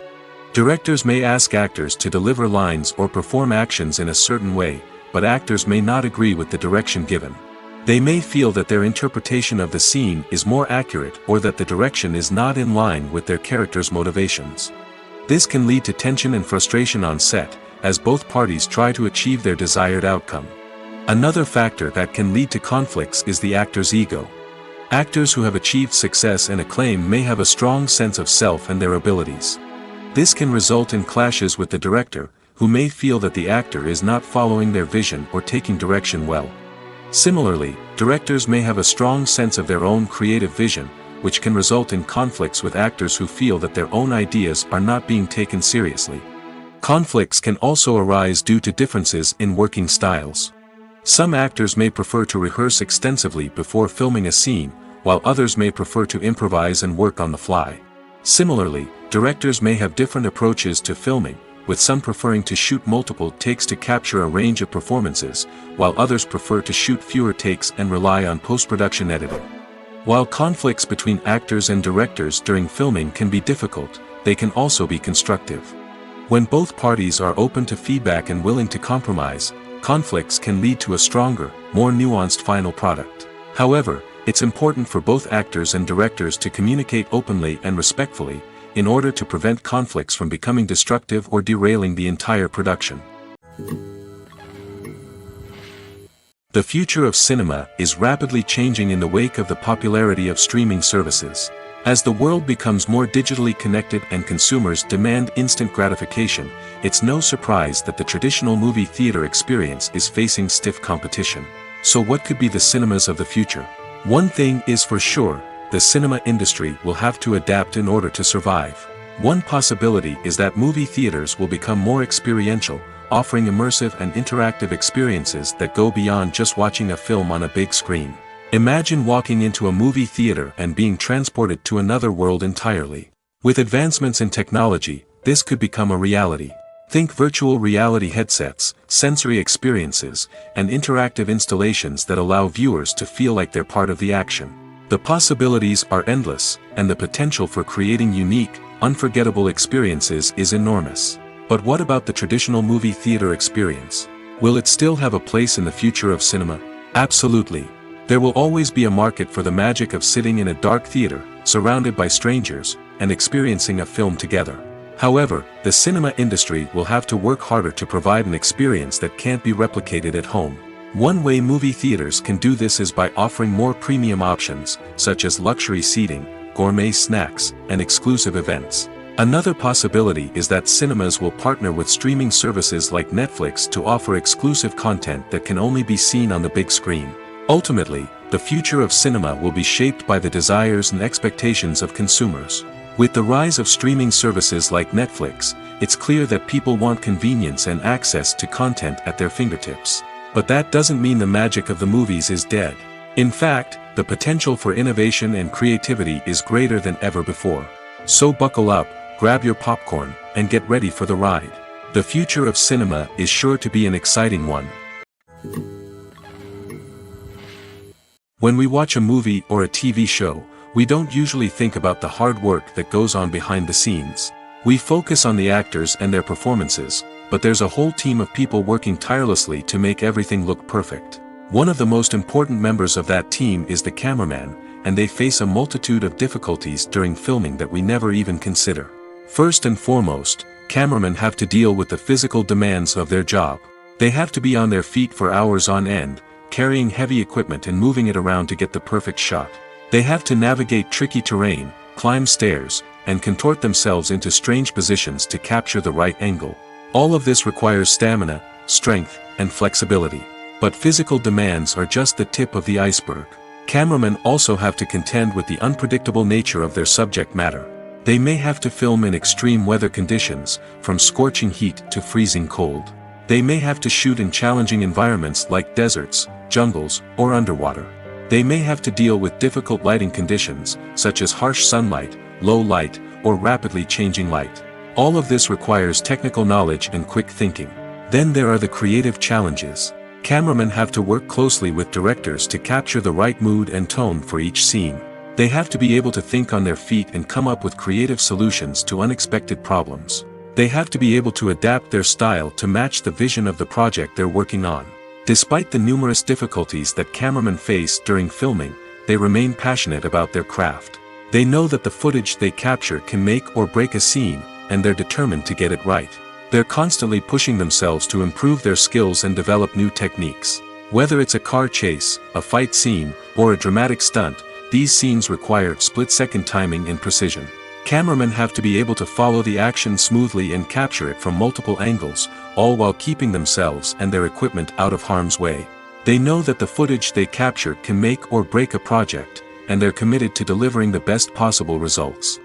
Directors may ask actors to deliver lines or perform actions in a certain way, but actors may not agree with the direction given. They may feel that their interpretation of the scene is more accurate or that the direction is not in line with their character's motivations. This can lead to tension and frustration on set, as both parties try to achieve their desired outcome. Another factor that can lead to conflicts is the actor's ego. Actors who have achieved success and acclaim may have a strong sense of self and their abilities. This can result in clashes with the director, who may feel that the actor is not following their vision or taking direction well. Similarly, directors may have a strong sense of their own creative vision, which can result in conflicts with actors who feel that their own ideas are not being taken seriously. Conflicts can also arise due to differences in working styles. Some actors may prefer to rehearse extensively before filming a scene, while others may prefer to improvise and work on the fly. Similarly, directors may have different approaches to filming, with some preferring to shoot multiple takes to capture a range of performances, while others prefer to shoot fewer takes and rely on post-production editing. While conflicts between actors and directors during filming can be difficult, they can also be constructive. When both parties are open to feedback and willing to compromise, conflicts can lead to a stronger, more nuanced final product. However, it's important for both actors and directors to communicate openly and respectfully, in order to prevent conflicts from becoming destructive or derailing the entire production. The future of cinema is rapidly changing in the wake of the popularity of streaming services. As the world becomes more digitally connected and consumers demand instant gratification, it's no surprise that the traditional movie theater experience is facing stiff competition. So what could be the cinemas of the future? One thing is for sure, the cinema industry will have to adapt in order to survive. One possibility is that movie theaters will become more experiential, offering immersive and interactive experiences that go beyond just watching a film on a big screen. Imagine walking into a movie theater and being transported to another world entirely. With advancements in technology, this could become a reality. Think virtual reality headsets, sensory experiences, and interactive installations that allow viewers to feel like they're part of the action. The possibilities are endless, and the potential for creating unique, unforgettable experiences is enormous. But what about the traditional movie theater experience? Will it still have a place in the future of cinema? Absolutely. There will always be a market for the magic of sitting in a dark theater, surrounded by strangers, and experiencing a film together. However, the cinema industry will have to work harder to provide an experience that can't be replicated at home. One way movie theaters can do this is by offering more premium options, such as luxury seating, gourmet snacks, and exclusive events. Another possibility is that cinemas will partner with streaming services like Netflix to offer exclusive content that can only be seen on the big screen. Ultimately, the future of cinema will be shaped by the desires and expectations of consumers. With the rise of streaming services like Netflix, it's clear that people want convenience and access to content at their fingertips. But that doesn't mean the magic of the movies is dead. In fact, the potential for innovation and creativity is greater than ever before. So buckle up, grab your popcorn, and get ready for the ride. The future of cinema is sure to be an exciting one. When we watch a movie or a TV show, we don't usually think about the hard work that goes on behind the scenes. We focus on the actors and their performances, but there's a whole team of people working tirelessly to make everything look perfect. One of the most important members of that team is the cameraman, and they face a multitude of difficulties during filming that we never even consider. First and foremost, cameramen have to deal with the physical demands of their job. They have to be on their feet for hours on end, carrying heavy equipment and moving it around to get the perfect shot. They have to navigate tricky terrain, climb stairs, and contort themselves into strange positions to capture the right angle. All of this requires stamina, strength, and flexibility. But physical demands are just the tip of the iceberg. Cameramen also have to contend with the unpredictable nature of their subject matter. They may have to film in extreme weather conditions, from scorching heat to freezing cold. They may have to shoot in challenging environments like deserts, jungles, or underwater. They may have to deal with difficult lighting conditions, such as harsh sunlight, low light, or rapidly changing light. All of this requires technical knowledge and quick thinking. Then there are the creative challenges. Cameramen have to work closely with directors to capture the right mood and tone for each scene. They have to be able to think on their feet and come up with creative solutions to unexpected problems. They have to be able to adapt their style to match the vision of the project they're working on. Despite the numerous difficulties that cameramen face during filming, they remain passionate about their craft. They know that the footage they capture can make or break a scene, and they're determined to get it right. They're constantly pushing themselves to improve their skills and develop new techniques. Whether it's a car chase, a fight scene, or a dramatic stunt, these scenes require split-second timing and precision. Cameramen have to be able to follow the action smoothly and capture it from multiple angles, all while keeping themselves and their equipment out of harm's way. They know that the footage they capture can make or break a project, and they're committed to delivering the best possible results.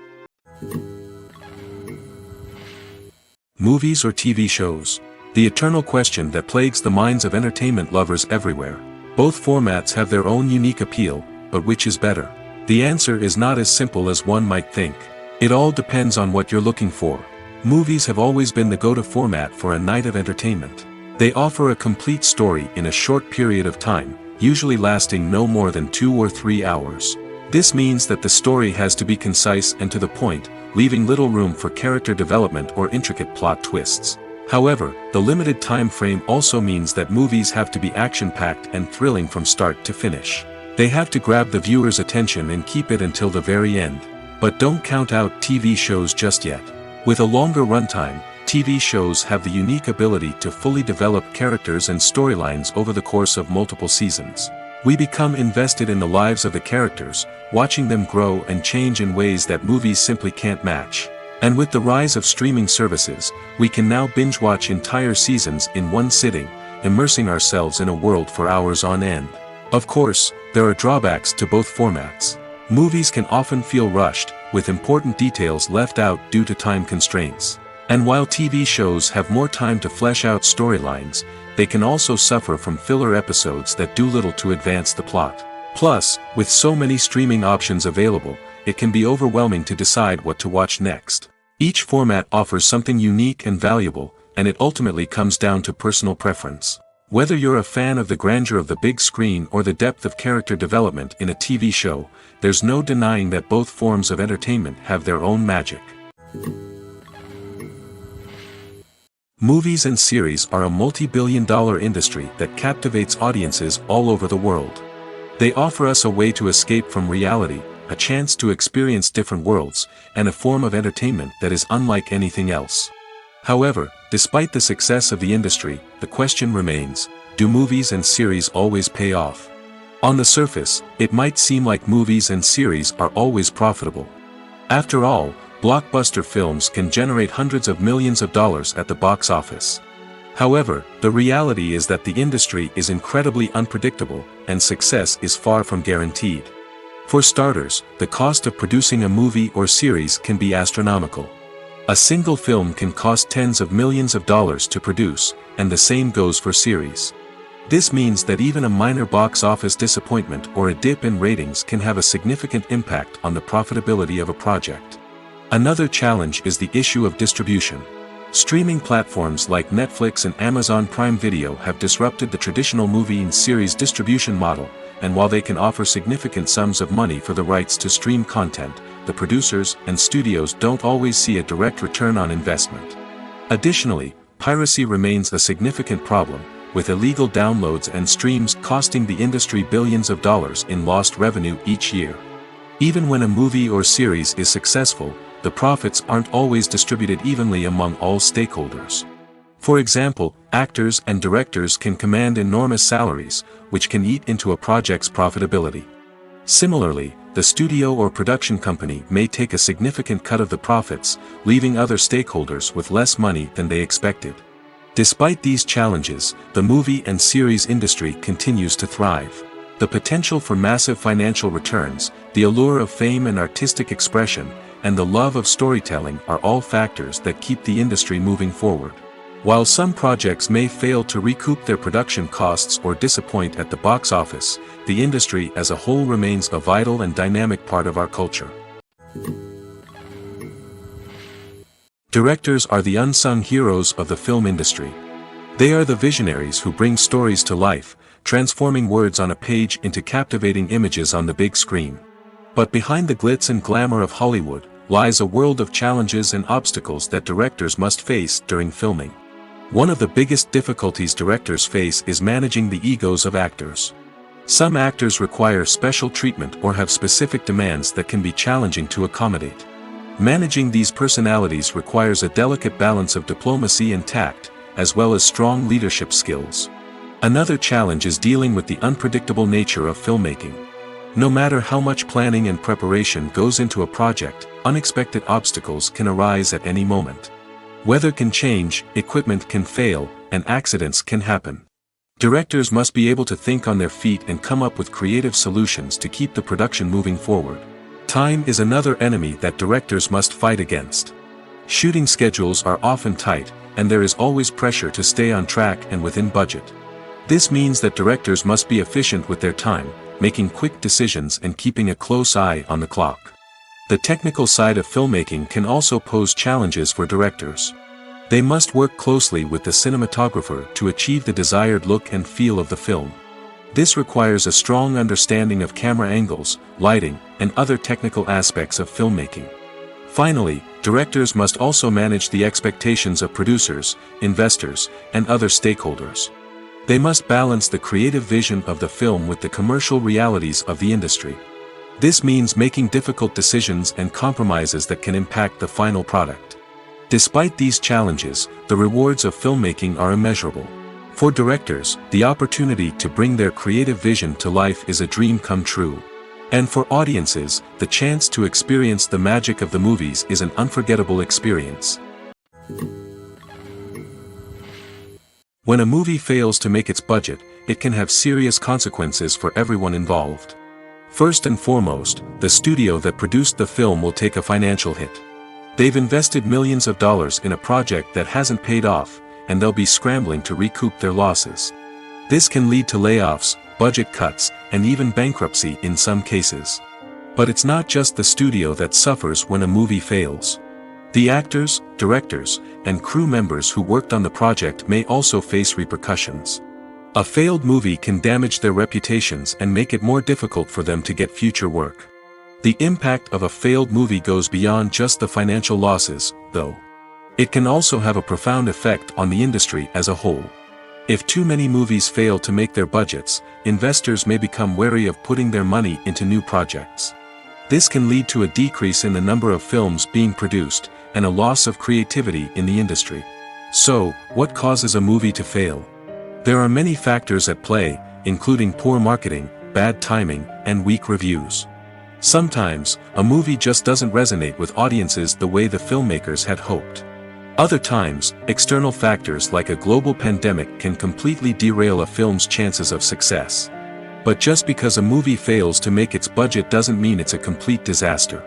Movies or TV shows? The eternal question that plagues the minds of entertainment lovers everywhere. Both formats have their own unique appeal, but which is better? The answer is not as simple as one might think. It all depends on what you're looking for. Movies have always been the go-to format for a night of entertainment. They offer a complete story in a short period of time, usually lasting no more than 2 or 3 hours. This means that the story has to be concise and to the point, leaving little room for character development or intricate plot twists. However, the limited time frame also means that movies have to be action-packed and thrilling from start to finish. They have to grab the viewer's attention and keep it until the very end. But don't count out TV shows just yet. With a longer runtime, TV shows have the unique ability to fully develop characters and storylines over the course of multiple seasons. We become invested in the lives of the characters, watching them grow and change in ways that movies simply can't match. And with the rise of streaming services, we can now binge-watch entire seasons in one sitting, immersing ourselves in a world for hours on end. Of course, there are drawbacks to both formats. Movies can often feel rushed, with important details left out due to time constraints. And while TV shows have more time to flesh out storylines, they can also suffer from filler episodes that do little to advance the plot. Plus, with so many streaming options available, it can be overwhelming to decide what to watch next. Each format offers something unique and valuable, and it ultimately comes down to personal preference. Whether you're a fan of the grandeur of the big screen or the depth of character development in a TV show, there's no denying that both forms of entertainment have their own magic. Movies and series are a multi-billion-dollar industry that captivates audiences all over the world. They offer us a way to escape from reality, a chance to experience different worlds, and a form of entertainment that is unlike anything else. However, despite the success of the industry, the question remains, do movies and series always pay off? On the surface, it might seem like movies and series are always profitable. After all, blockbuster films can generate hundreds of millions of dollars at the box office. However, the reality is that the industry is incredibly unpredictable, and success is far from guaranteed. For starters, the cost of producing a movie or series can be astronomical. A single film can cost tens of millions of dollars to produce, and the same goes for series. This means that even a minor box office disappointment or a dip in ratings can have a significant impact on the profitability of a project. Another challenge is the issue of distribution. Streaming platforms like Netflix and Amazon Prime Video have disrupted the traditional movie and series distribution model, and while they can offer significant sums of money for the rights to stream content, the producers and studios don't always see a direct return on investment. Additionally, piracy remains a significant problem, with illegal downloads and streams costing the industry billions of dollars in lost revenue each year. Even when a movie or series is successful, the profits aren't always distributed evenly among all stakeholders. For example, actors and directors can command enormous salaries, which can eat into a project's profitability. Similarly, the studio or production company may take a significant cut of the profits, leaving other stakeholders with less money than they expected. Despite these challenges, the movie and series industry continues to thrive. The potential for massive financial returns, the allure of fame and artistic expression, and the love of storytelling are all factors that keep the industry moving forward. While some projects may fail to recoup their production costs or disappoint at the box office, the industry as a whole remains a vital and dynamic part of our culture. Directors are the unsung heroes of the film industry. They are the visionaries who bring stories to life, transforming words on a page into captivating images on the big screen. But behind the glitz and glamour of Hollywood lies a world of challenges and obstacles that directors must face during filming. One of the biggest difficulties directors face is managing the egos of actors. Some actors require special treatment or have specific demands that can be challenging to accommodate. Managing these personalities requires a delicate balance of diplomacy and tact, as well as strong leadership skills. Another challenge is dealing with the unpredictable nature of filmmaking. No matter how much planning and preparation goes into a project, unexpected obstacles can arise at any moment. Weather can change, equipment can fail, and accidents can happen. Directors must be able to think on their feet and come up with creative solutions to keep the production moving forward. Time is another enemy that directors must fight against. Shooting schedules are often tight, and there is always pressure to stay on track and within budget. This means that directors must be efficient with their time, making quick decisions and keeping a close eye on the clock. The technical side of filmmaking can also pose challenges for directors. They must work closely with the cinematographer to achieve the desired look and feel of the film. This requires a strong understanding of camera angles, lighting, and other technical aspects of filmmaking. Finally, directors must also manage the expectations of producers, investors, and other stakeholders. They must balance the creative vision of the film with the commercial realities of the industry. This means making difficult decisions and compromises that can impact the final product. Despite these challenges, the rewards of filmmaking are immeasurable. For directors, the opportunity to bring their creative vision to life is a dream come true. And for audiences, the chance to experience the magic of the movies is an unforgettable experience. When a movie fails to make its budget, it can have serious consequences for everyone involved. First and foremost, the studio that produced the film will take a financial hit. They've invested millions of dollars in a project that hasn't paid off, and they'll be scrambling to recoup their losses. This can lead to layoffs, budget cuts, and even bankruptcy in some cases. But it's not just the studio that suffers when a movie fails. The actors, directors, and crew members who worked on the project may also face repercussions. A failed movie can damage their reputations and make it more difficult for them to get future work. The impact of a failed movie goes beyond just the financial losses, though. It can also have a profound effect on the industry as a whole. If too many movies fail to make their budgets, investors may become wary of putting their money into new projects. This can lead to a decrease in the number of films being produced, and a loss of creativity in the industry. So, what causes a movie to fail? There are many factors at play, including poor marketing, bad timing, and weak reviews. Sometimes, a movie just doesn't resonate with audiences the way the filmmakers had hoped. Other times, external factors like a global pandemic can completely derail a film's chances of success. But just because a movie fails to make its budget doesn't mean it's a complete disaster.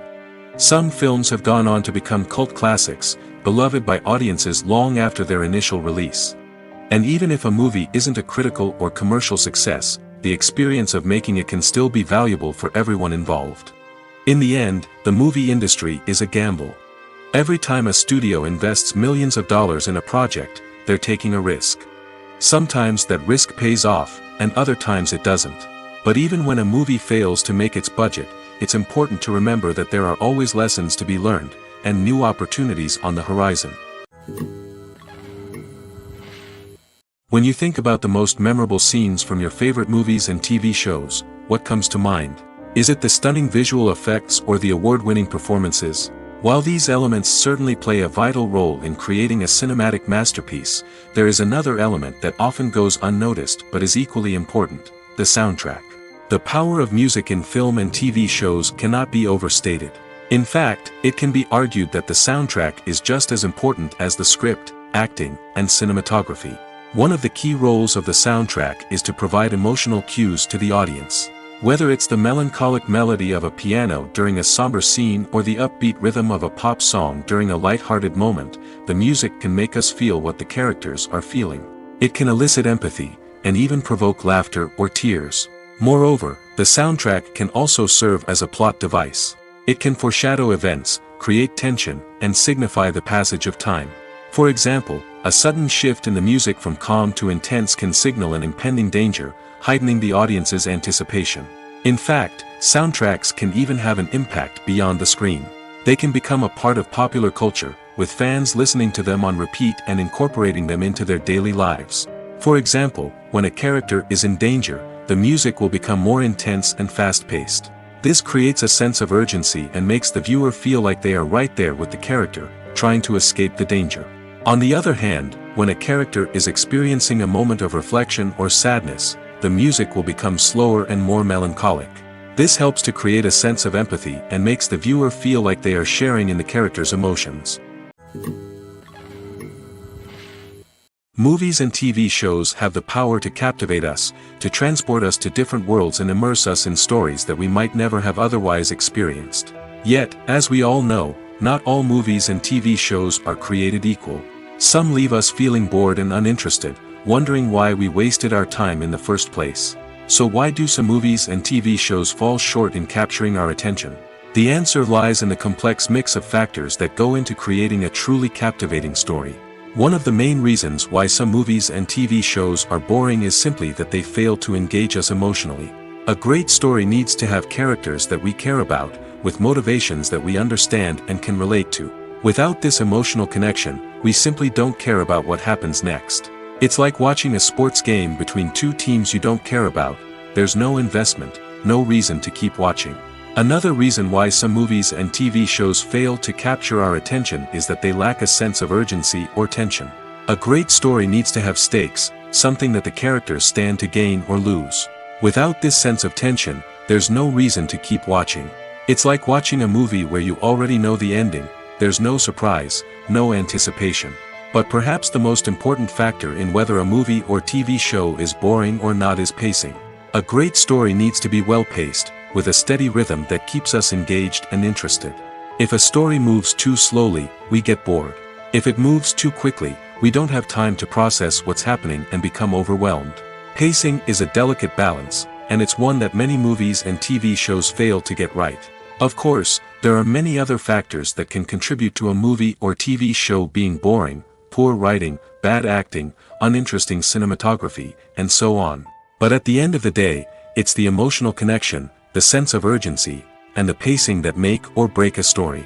Some films have gone on to become cult classics, beloved by audiences long after their initial release. And even if a movie isn't a critical or commercial success, the experience of making it can still be valuable for everyone involved. In the end, the movie industry is a gamble. Every time a studio invests millions of dollars in a project, they're taking a risk. Sometimes that risk pays off, and other times it doesn't. But even when a movie fails to make its budget, it's important to remember that there are always lessons to be learned, and new opportunities on the horizon. When you think about the most memorable scenes from your favorite movies and TV shows, what comes to mind? Is it the stunning visual effects or the award-winning performances? While these elements certainly play a vital role in creating a cinematic masterpiece, there is another element that often goes unnoticed but is equally important: the soundtrack. The power of music in film and TV shows cannot be overstated. In fact, it can be argued that the soundtrack is just as important as the script, acting, and cinematography. One of the key roles of the soundtrack is to provide emotional cues to the audience. Whether it's the melancholic melody of a piano during a somber scene or the upbeat rhythm of a pop song during a light-hearted moment, the music can make us feel what the characters are feeling. It can elicit empathy, and even provoke laughter or tears. Moreover, the soundtrack can also serve as a plot device. It can foreshadow events, create tension, and signify the passage of time. For example, a sudden shift in the music from calm to intense can signal an impending danger, heightening the audience's anticipation. In fact, soundtracks can even have an impact beyond the screen. They can become a part of popular culture, with fans listening to them on repeat and incorporating them into their daily lives. For example, when a character is in danger, the music will become more intense and fast-paced. This creates a sense of urgency and makes the viewer feel like they are right there with the character, trying to escape the danger. On the other hand, when a character is experiencing a moment of reflection or sadness, the music will become slower and more melancholic. This helps to create a sense of empathy and makes the viewer feel like they are sharing in the character's emotions. Movies and TV shows have the power to captivate us, to transport us to different worlds and immerse us in stories that we might never have otherwise experienced. Yet, as we all know, not all movies and TV shows are created equal. Some leave us feeling bored and uninterested, wondering why we wasted our time in the first place. So why do some movies and TV shows fall short in capturing our attention? The answer lies in the complex mix of factors that go into creating a truly captivating story. One of the main reasons why some movies and TV shows are boring is simply that they fail to engage us emotionally. A great story needs to have characters that we care about, with motivations that we understand and can relate to. Without this emotional connection, we simply don't care about what happens next. It's like watching a sports game between two teams you don't care about. There's no investment, no reason to keep watching. Another reason why some movies and TV shows fail to capture our attention is that they lack a sense of urgency or tension. A great story needs to have stakes, something that the characters stand to gain or lose. Without this sense of tension, there's no reason to keep watching. It's like watching a movie where you already know the ending. There's no surprise, no anticipation. But perhaps the most important factor in whether a movie or TV show is boring or not is pacing. A great story needs to be well-paced, with a steady rhythm that keeps us engaged and interested. If a story moves too slowly, we get bored. If it moves too quickly, we don't have time to process what's happening and become overwhelmed. Pacing is a delicate balance, and it's one that many movies and TV shows fail to get right. Of course, there are many other factors that can contribute to a movie or TV show being boring: poor writing, bad acting, uninteresting cinematography, and so on. But at the end of the day, it's the emotional connection, the sense of urgency, and the pacing that make or break a story.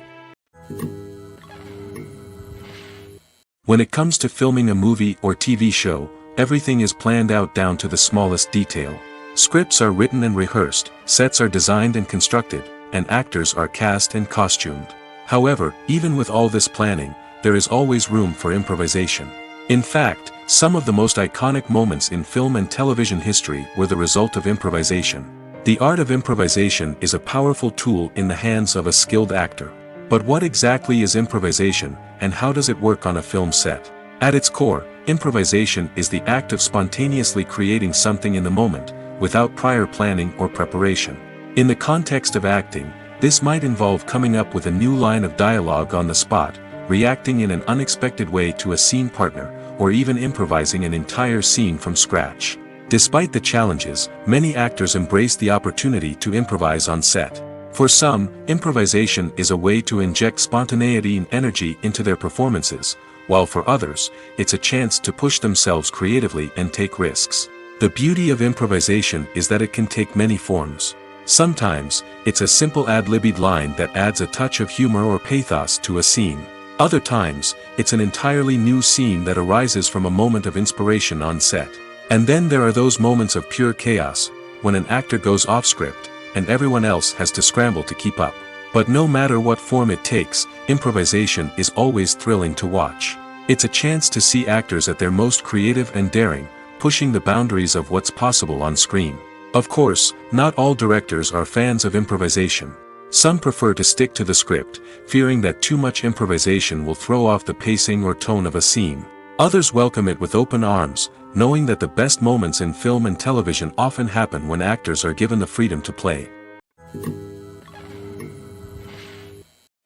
When it comes to filming a movie or TV show, everything is planned out down to the smallest detail. Scripts are written and rehearsed, sets are designed and constructed, and actors are cast and costumed. However, even with all this planning, there is always room for improvisation. In fact, some of the most iconic moments in film and television history were the result of improvisation. The art of improvisation is a powerful tool in the hands of a skilled actor. But what exactly is improvisation, and how does it work on a film set? At its core, improvisation is the act of spontaneously creating something in the moment, without prior planning or preparation. In the context of acting, this might involve coming up with a new line of dialogue on the spot, reacting in an unexpected way to a scene partner, or even improvising an entire scene from scratch. Despite the challenges, many actors embrace the opportunity to improvise on set. For some, improvisation is a way to inject spontaneity and energy into their performances, while for others, it's a chance to push themselves creatively and take risks. The beauty of improvisation is that it can take many forms. Sometimes, it's a simple ad-libbed line that adds a touch of humor or pathos to a scene. Other times, it's an entirely new scene that arises from a moment of inspiration on set. And then there are those moments of pure chaos, when an actor goes off script, and everyone else has to scramble to keep up. But no matter what form it takes, improvisation is always thrilling to watch. It's a chance to see actors at their most creative and daring, pushing the boundaries of what's possible on screen. Of course, not all directors are fans of improvisation. Some prefer to stick to the script, fearing that too much improvisation will throw off the pacing or tone of a scene. Others welcome it with open arms, knowing that the best moments in film and television often happen when actors are given the freedom to play.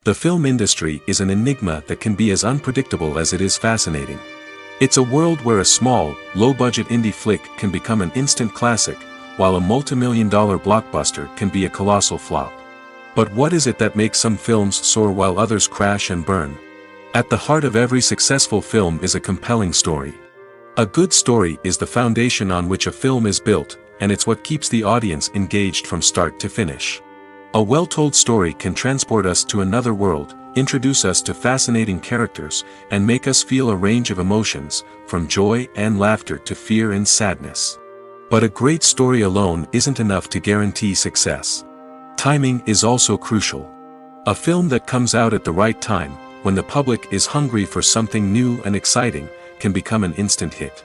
The film industry is an enigma that can be as unpredictable as it is fascinating. It's a world where a small, low-budget indie flick can become an instant classic, while a multi-million-dollar blockbuster can be a colossal flop. But what is it that makes some films soar while others crash and burn? At the heart of every successful film is a compelling story. A good story is the foundation on which a film is built, and it's what keeps the audience engaged from start to finish. A well-told story can transport us to another world, introduce us to fascinating characters, and make us feel a range of emotions, from joy and laughter to fear and sadness. But a great story alone isn't enough to guarantee success. Timing is also crucial. A film that comes out at the right time, when the public is hungry for something new and exciting, can become an instant hit.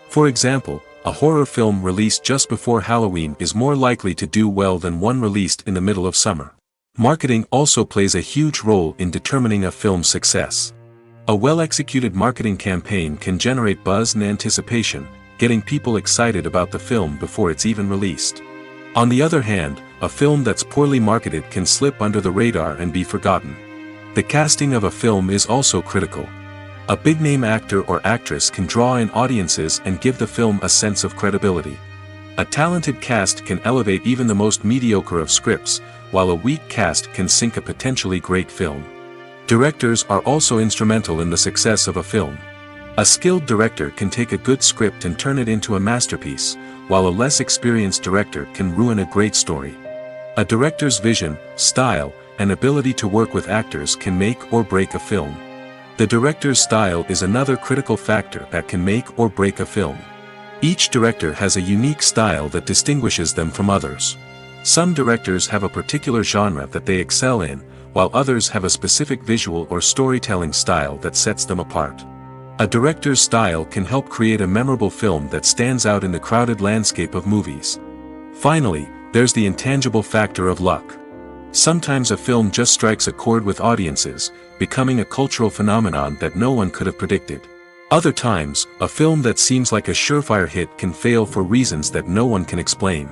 For example, a horror film released just before Halloween is more likely to do well than one released in the middle of summer. Marketing also plays a huge role in determining a film's success. A well-executed marketing campaign can generate buzz and anticipation, getting people excited about the film before it's even released. On the other hand, a film that's poorly marketed can slip under the radar and be forgotten. The casting of a film is also critical. A big-name actor or actress can draw in audiences and give the film a sense of credibility. A talented cast can elevate even the most mediocre of scripts, while a weak cast can sink a potentially great film. Directors are also instrumental in the success of a film. A skilled director can take a good script and turn it into a masterpiece, while a less experienced director can ruin a great story. A director's vision, style, and ability to work with actors can make or break a film. The director's style is another critical factor that can make or break a film. Each director has a unique style that distinguishes them from others. Some directors have a particular genre that they excel in, while others have a specific visual or storytelling style that sets them apart. A director's style can help create a memorable film that stands out in the crowded landscape of movies. Finally, there's the intangible factor of luck. Sometimes a film just strikes a chord with audiences, becoming a cultural phenomenon that no one could have predicted. Other times, a film that seems like a surefire hit can fail for reasons that no one can explain.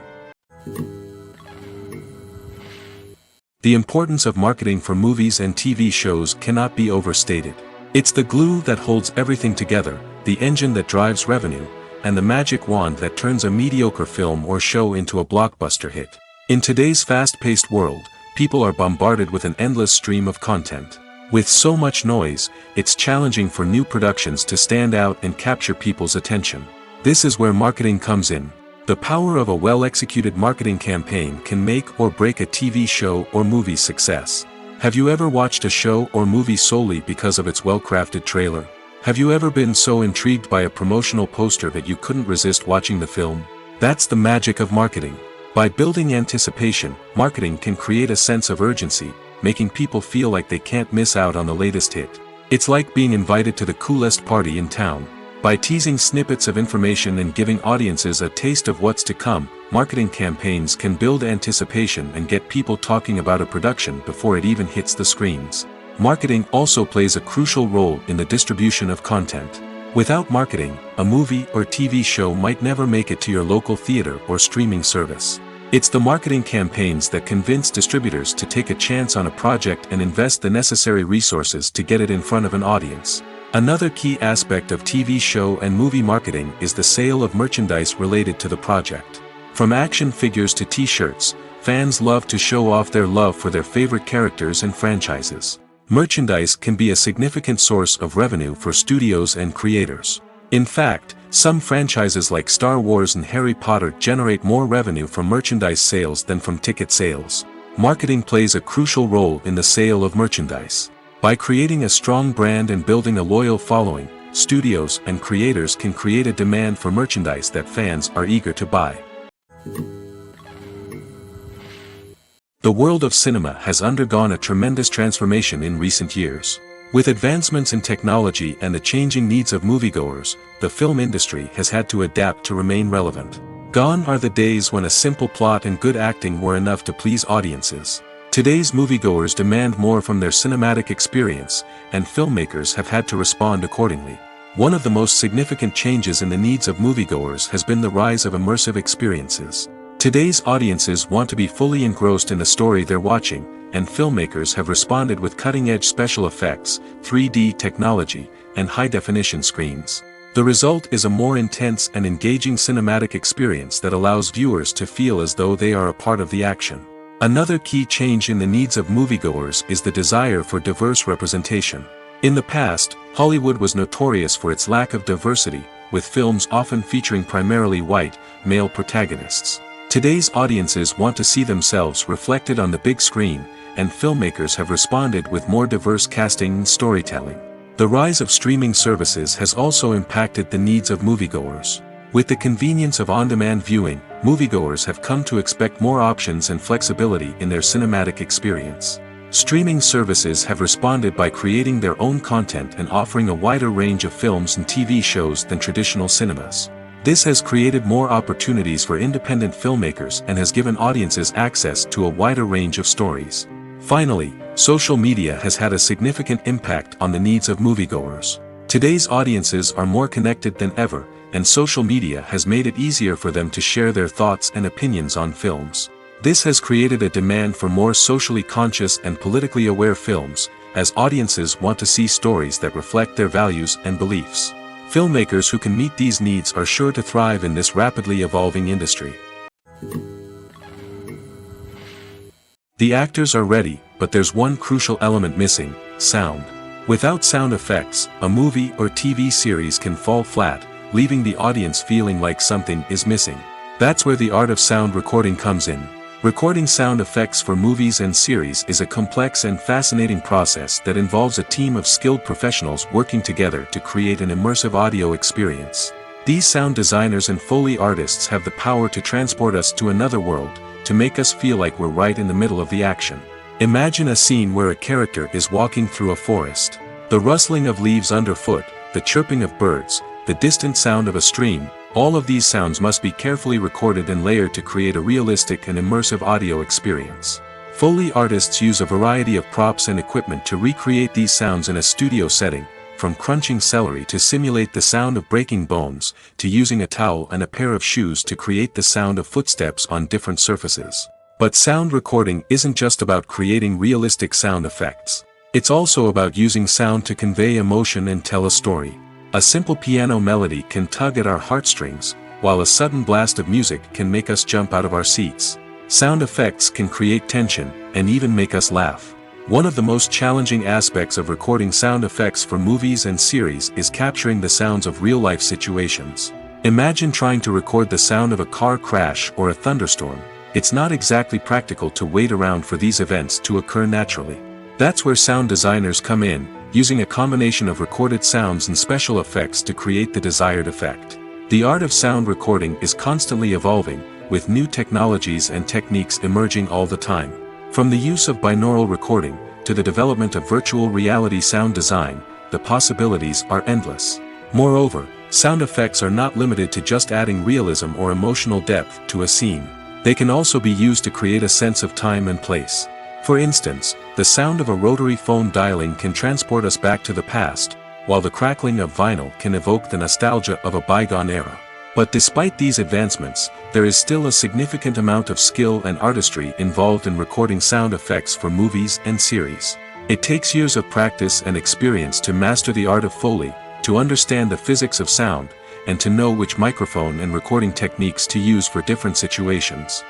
The importance of marketing for movies and TV shows cannot be overstated. It's the glue that holds everything together, the engine that drives revenue, and the magic wand that turns a mediocre film or show into a blockbuster hit. In today's fast-paced world, people are bombarded with an endless stream of content. With so much noise, it's challenging for new productions to stand out and capture people's attention. This is where marketing comes in. The power of a well-executed marketing campaign can make or break a TV show or movie's success. Have you ever watched a show or movie solely because of its well-crafted trailer? Have you ever been so intrigued by a promotional poster that you couldn't resist watching the film? That's the magic of marketing. By building anticipation, marketing can create a sense of urgency, making people feel like they can't miss out on the latest hit. It's like being invited to the coolest party in town. By teasing snippets of information and giving audiences a taste of what's to come, marketing campaigns can build anticipation and get people talking about a production before it even hits the screens. Marketing also plays a crucial role in the distribution of content. Without marketing, a movie or TV show might never make it to your local theater or streaming service. It's the marketing campaigns that convince distributors to take a chance on a project and invest the necessary resources to get it in front of an audience. Another key aspect of TV show and movie marketing is the sale of merchandise related to the project. From action figures to t-shirts, fans love to show off their love for their favorite characters and franchises. Merchandise can be a significant source of revenue for studios and creators. In fact, some franchises like Star Wars and Harry Potter generate more revenue from merchandise sales than from ticket sales. Marketing plays a crucial role in the sale of merchandise. By creating a strong brand and building a loyal following, studios and creators can create a demand for merchandise that fans are eager to buy. The world of cinema has undergone a tremendous transformation in recent years. With advancements in technology and the changing needs of moviegoers, the film industry has had to adapt to remain relevant. Gone are the days when a simple plot and good acting were enough to please audiences. Today's moviegoers demand more from their cinematic experience, and filmmakers have had to respond accordingly. One of the most significant changes in the needs of moviegoers has been the rise of immersive experiences. Today's audiences want to be fully engrossed in the story they're watching, and filmmakers have responded with cutting-edge special effects, 3D technology, and high-definition screens. The result is a more intense and engaging cinematic experience that allows viewers to feel as though they are a part of the action. Another key change in the needs of moviegoers is the desire for diverse representation. In the past, Hollywood was notorious for its lack of diversity, with films often featuring primarily white, male protagonists. Today's audiences want to see themselves reflected on the big screen, and filmmakers have responded with more diverse casting and storytelling. The rise of streaming services has also impacted the needs of moviegoers. With the convenience of on-demand viewing, moviegoers have come to expect more options and flexibility in their cinematic experience. Streaming services have responded by creating their own content and offering a wider range of films and TV shows than traditional cinemas. This has created more opportunities for independent filmmakers and has given audiences access to a wider range of stories. Finally, social media has had a significant impact on the needs of moviegoers. Today's audiences are more connected than ever, and social media has made it easier for them to share their thoughts and opinions on films. This has created a demand for more socially conscious and politically aware films, as audiences want to see stories that reflect their values and beliefs. Filmmakers who can meet these needs are sure to thrive in this rapidly evolving industry. The actors are ready, but there's one crucial element missing: sound. Without sound effects, a movie or TV series can fall flat, leaving the audience feeling like something is missing. That's where the art of sound recording comes in. Recording sound effects for movies and series is a complex and fascinating process that involves a team of skilled professionals working together to create an immersive audio experience. These sound designers and Foley artists have the power to transport us to another world, to make us feel like we're right in the middle of the action. Imagine a scene where a character is walking through a forest. The rustling of leaves underfoot, the chirping of birds, the distant sound of a stream, all of these sounds must be carefully recorded and layered to create a realistic and immersive audio experience. Foley artists use a variety of props and equipment to recreate these sounds in a studio setting, from crunching celery to simulate the sound of breaking bones, to using a towel and a pair of shoes to create the sound of footsteps on different surfaces. But sound recording isn't just about creating realistic sound effects. It's also about using sound to convey emotion and tell a story. A simple piano melody can tug at our heartstrings, while a sudden blast of music can make us jump out of our seats. Sound effects can create tension, and even make us laugh. One of the most challenging aspects of recording sound effects for movies and series is capturing the sounds of real-life situations. Imagine trying to record the sound of a car crash or a thunderstorm. It's not exactly practical to wait around for these events to occur naturally. That's where sound designers come in, using a combination of recorded sounds and special effects to create the desired effect. The art of sound recording is constantly evolving, with new technologies and techniques emerging all the time. From the use of binaural recording, to the development of virtual reality sound design, the possibilities are endless. Moreover, sound effects are not limited to just adding realism or emotional depth to a scene. They can also be used to create a sense of time and place. For instance, the sound of a rotary phone dialing can transport us back to the past, while the crackling of vinyl can evoke the nostalgia of a bygone era. But despite these advancements, there is still a significant amount of skill and artistry involved in recording sound effects for movies and series. It takes years of practice and experience to master the art of Foley, to understand the physics of sound, and to know which microphone and recording techniques to use for different situations.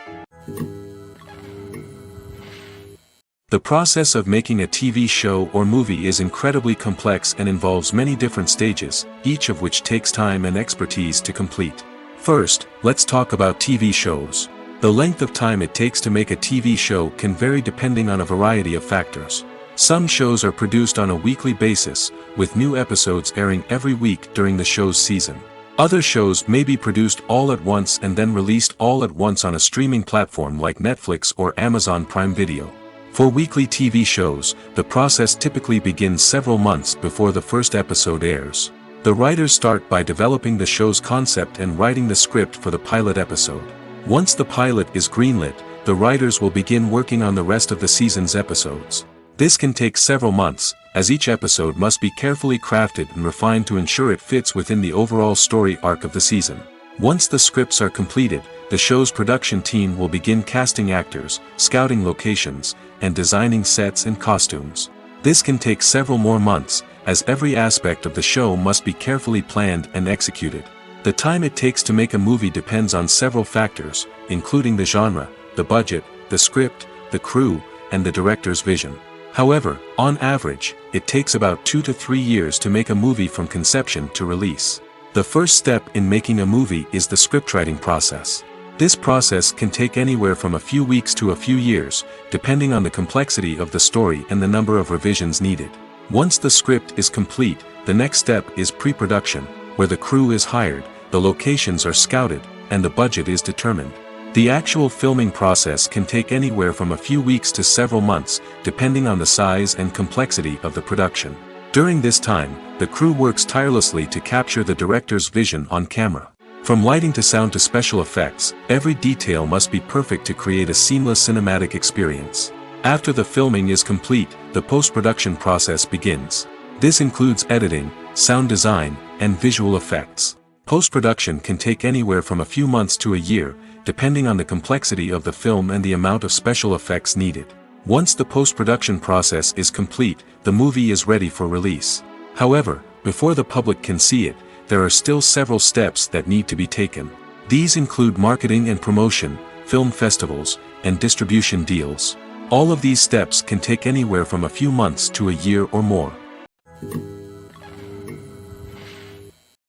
The process of making a TV show or movie is incredibly complex and involves many different stages, each of which takes time and expertise to complete. First, let's talk about TV shows. The length of time it takes to make a TV show can vary depending on a variety of factors. Some shows are produced on a weekly basis, with new episodes airing every week during the show's season. Other shows may be produced all at once and then released all at once on a streaming platform like Netflix or Amazon Prime Video. For weekly TV shows, the process typically begins several months before the first episode airs. The writers start by developing the show's concept and writing the script for the pilot episode. Once the pilot is greenlit, the writers will begin working on the rest of the season's episodes. This can take several months, as each episode must be carefully crafted and refined to ensure it fits within the overall story arc of the season. Once the scripts are completed, the show's production team will begin casting actors, scouting locations, and designing sets and costumes. This can take several more months, as every aspect of the show must be carefully planned and executed. The time it takes to make a movie depends on several factors, including the genre, the budget, the script, the crew, and the director's vision. However, on average, it takes about 2 to 3 years to make a movie from conception to release. The first step in making a movie is the scriptwriting process. This process can take anywhere from a few weeks to a few years, depending on the complexity of the story and the number of revisions needed. Once the script is complete, the next step is pre-production, where the crew is hired, the locations are scouted, and the budget is determined. The actual filming process can take anywhere from a few weeks to several months, depending on the size and complexity of the production. During this time, the crew works tirelessly to capture the director's vision on camera. From lighting to sound to special effects, every detail must be perfect to create a seamless cinematic experience. After the filming is complete, the post-production process begins. This includes editing, sound design, and visual effects. Post-production can take anywhere from a few months to a year, depending on the complexity of the film and the amount of special effects needed. Once the post-production process is complete, the movie is ready for release. However, before the public can see it, there are still several steps that need to be taken. These include marketing and promotion, film festivals, and distribution deals. All of these steps can take anywhere from a few months to a year or more.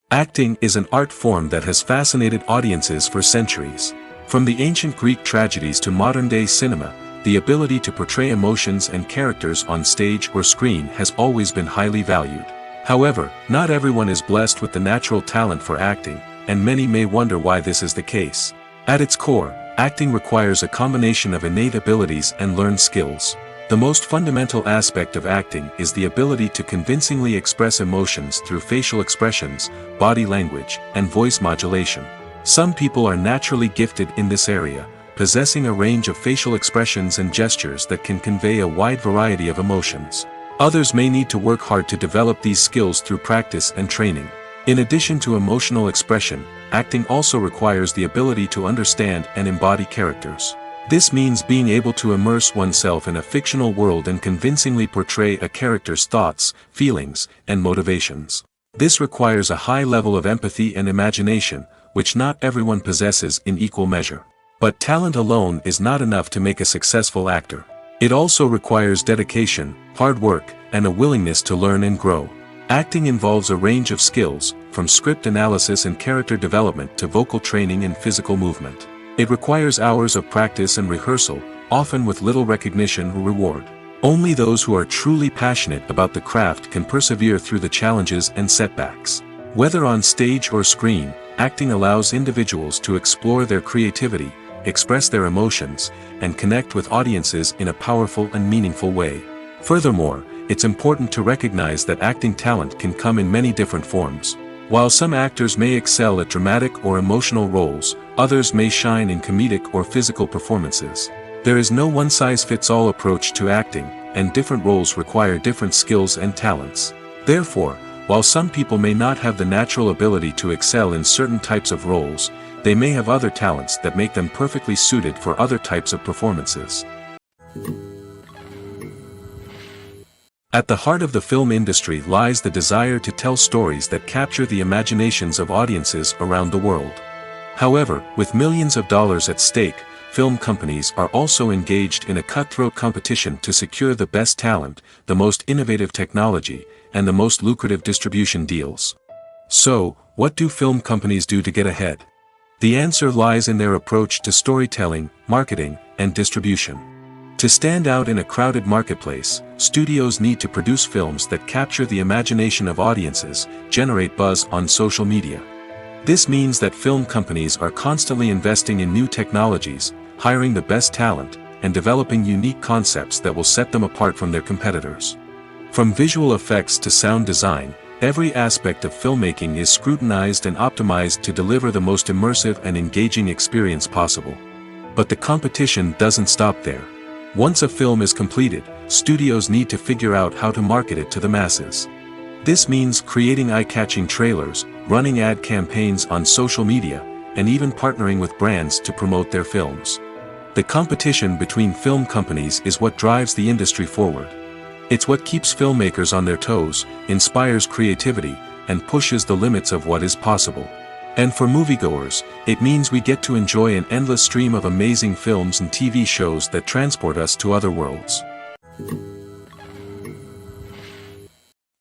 Acting is an art form that has fascinated audiences for centuries. From the ancient Greek tragedies to modern-day cinema, the ability to portray emotions and characters on stage or screen has always been highly valued. However, not everyone is blessed with the natural talent for acting, and many may wonder why this is the case. At its core, acting requires a combination of innate abilities and learned skills. The most fundamental aspect of acting is the ability to convincingly express emotions through facial expressions, body language, and voice modulation. Some people are naturally gifted in this area, possessing a range of facial expressions and gestures that can convey a wide variety of emotions. Others may need to work hard to develop these skills through practice and training. In addition to emotional expression, acting also requires the ability to understand and embody characters. This means being able to immerse oneself in a fictional world and convincingly portray a character's thoughts, feelings, and motivations. This requires a high level of empathy and imagination, which not everyone possesses in equal measure. But talent alone is not enough to make a successful actor. It also requires dedication, hard work, and a willingness to learn and grow. Acting involves a range of skills, from script analysis and character development to vocal training and physical movement. It requires hours of practice and rehearsal, often with little recognition or reward. Only those who are truly passionate about the craft can persevere through the challenges and setbacks. Whether on stage or screen, acting allows individuals to explore their creativity, express their emotions, and connect with audiences in a powerful and meaningful way. Furthermore, it's important to recognize that acting talent can come in many different forms. While some actors may excel at dramatic or emotional roles, others may shine in comedic or physical performances. There is no one-size-fits-all approach to acting, and different roles require different skills and talents. Therefore, While some people may not have the natural ability to excel in certain types of roles, they may have other talents that make them perfectly suited for other types of performances. At the heart of the film industry lies the desire to tell stories that capture the imaginations of audiences around the world. However, with millions of dollars at stake, film companies are also engaged in a cutthroat competition to secure the best talent, the most innovative technology, and the most lucrative distribution deals. So, what do film companies do to get ahead? The answer lies in their approach to storytelling, marketing, and distribution. To stand out in a crowded marketplace, studios need to produce films that capture the imagination of audiences, generate buzz on social media. This means that film companies are constantly investing in new technologies, hiring the best talent, and developing unique concepts that will set them apart from their competitors. From visual effects to sound design, every aspect of filmmaking is scrutinized and optimized to deliver the most immersive and engaging experience possible. But the competition doesn't stop there. Once a film is completed, studios need to figure out how to market it to the masses. This means creating eye-catching trailers, running ad campaigns on social media, and even partnering with brands to promote their films. The competition between film companies is what drives the industry forward. It's what keeps filmmakers on their toes, inspires creativity, and pushes the limits of what is possible. And for moviegoers, it means we get to enjoy an endless stream of amazing films and TV shows that transport us to other worlds.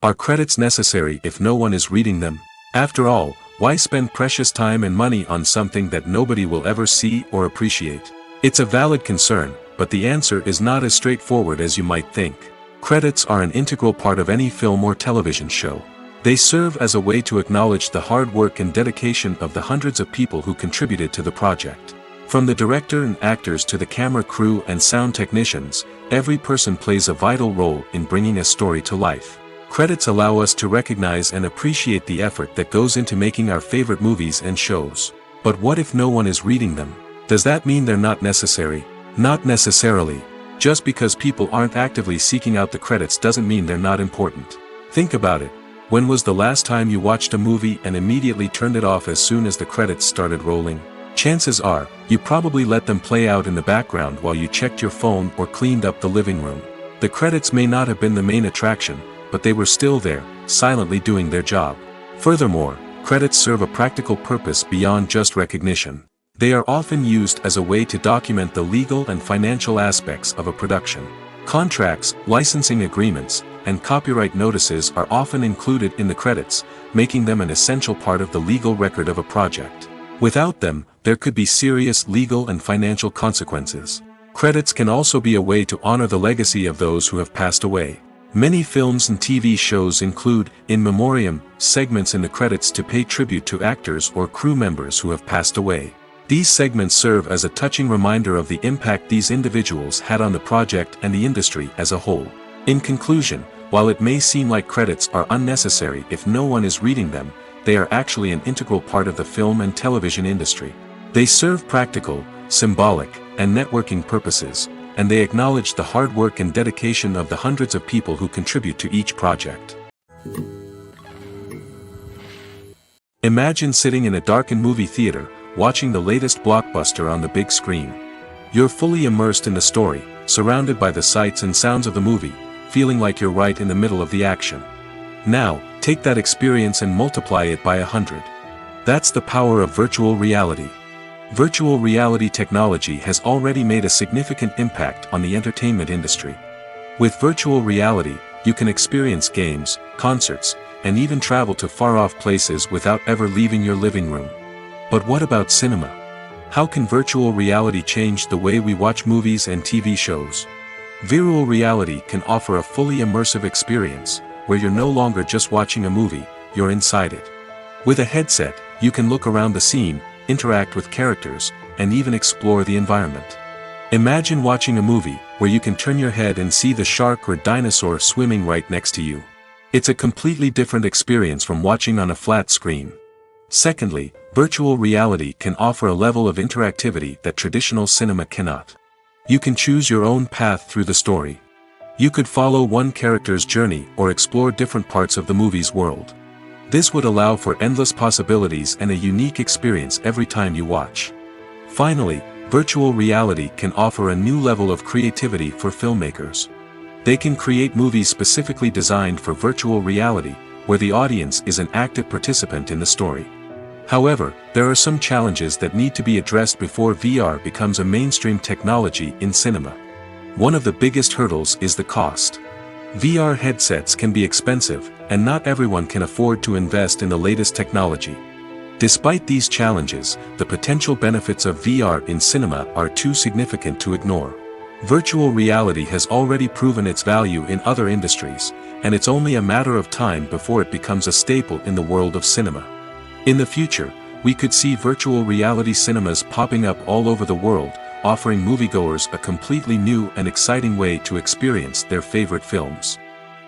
Are credits necessary if no one is reading them? After all, why spend precious time and money on something that nobody will ever see or appreciate? It's a valid concern, but the answer is not as straightforward as you might think. Credits are an integral part of any film or television show. They serve as a way to acknowledge the hard work and dedication of the hundreds of people who contributed to the project. From the director and actors to the camera crew and sound technicians, every person plays a vital role in bringing a story to life. Credits allow us to recognize and appreciate the effort that goes into making our favorite movies and shows. But what if no one is reading them? Does that mean they're not necessary? Not necessarily. Just because people aren't actively seeking out the credits doesn't mean they're not important. Think about it. When was the last time you watched a movie and immediately turned it off as soon as the credits started rolling? Chances are, you probably let them play out in the background while you checked your phone or cleaned up the living room. The credits may not have been the main attraction, but they were still there, silently doing their job. Furthermore, credits serve a practical purpose beyond just recognition. They are often used as a way to document the legal and financial aspects of a production. Contracts, licensing agreements, and copyright notices are often included in the credits, making them an essential part of the legal record of a project. Without them, there could be serious legal and financial consequences. Credits can also be a way to honor the legacy of those who have passed away. Many films and TV shows include, in memoriam, segments in the credits to pay tribute to actors or crew members who have passed away. These segments serve as a touching reminder of the impact these individuals had on the project and the industry as a whole. In conclusion, while it may seem like credits are unnecessary if no one is reading them, they are actually an integral part of the film and television industry. They serve practical, symbolic, and networking purposes, and they acknowledge the hard work and dedication of the hundreds of people who contribute to each project. Imagine sitting in a darkened movie theater, watching the latest blockbuster on the big screen. You're fully immersed in the story, surrounded by the sights and sounds of the movie, feeling like you're right in the middle of the action. Now, take that experience and multiply it by 100. That's the power of virtual reality. Virtual reality technology has already made a significant impact on the entertainment industry. With virtual reality, you can experience games, concerts, and even travel to far-off places without ever leaving your living room. But what about cinema? How can virtual reality change the way we watch movies and TV shows? Virtual reality can offer a fully immersive experience, where you're no longer just watching a movie, you're inside it. With a headset, you can look around the scene, interact with characters, and even explore the environment. Imagine watching a movie, where you can turn your head and see the shark or dinosaur swimming right next to you. It's a completely different experience from watching on a flat screen. Secondly, virtual reality can offer a level of interactivity that traditional cinema cannot. You can choose your own path through the story. You could follow one character's journey or explore different parts of the movie's world. This would allow for endless possibilities and a unique experience every time you watch. Finally, virtual reality can offer a new level of creativity for filmmakers. They can create movies specifically designed for virtual reality, where the audience is an active participant in the story. However, there are some challenges that need to be addressed before VR becomes a mainstream technology in cinema. One of the biggest hurdles is the cost. VR headsets can be expensive, and not everyone can afford to invest in the latest technology. Despite these challenges, the potential benefits of VR in cinema are too significant to ignore. Virtual reality has already proven its value in other industries, and it's only a matter of time before it becomes a staple in the world of cinema. In the future, we could see virtual reality cinemas popping up all over the world, offering moviegoers a completely new and exciting way to experience their favorite films.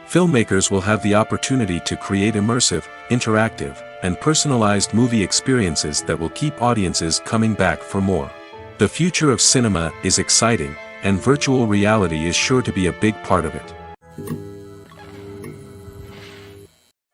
Filmmakers will have the opportunity to create immersive, interactive, and personalized movie experiences that will keep audiences coming back for more. The future of cinema is exciting, and virtual reality is sure to be a big part of it.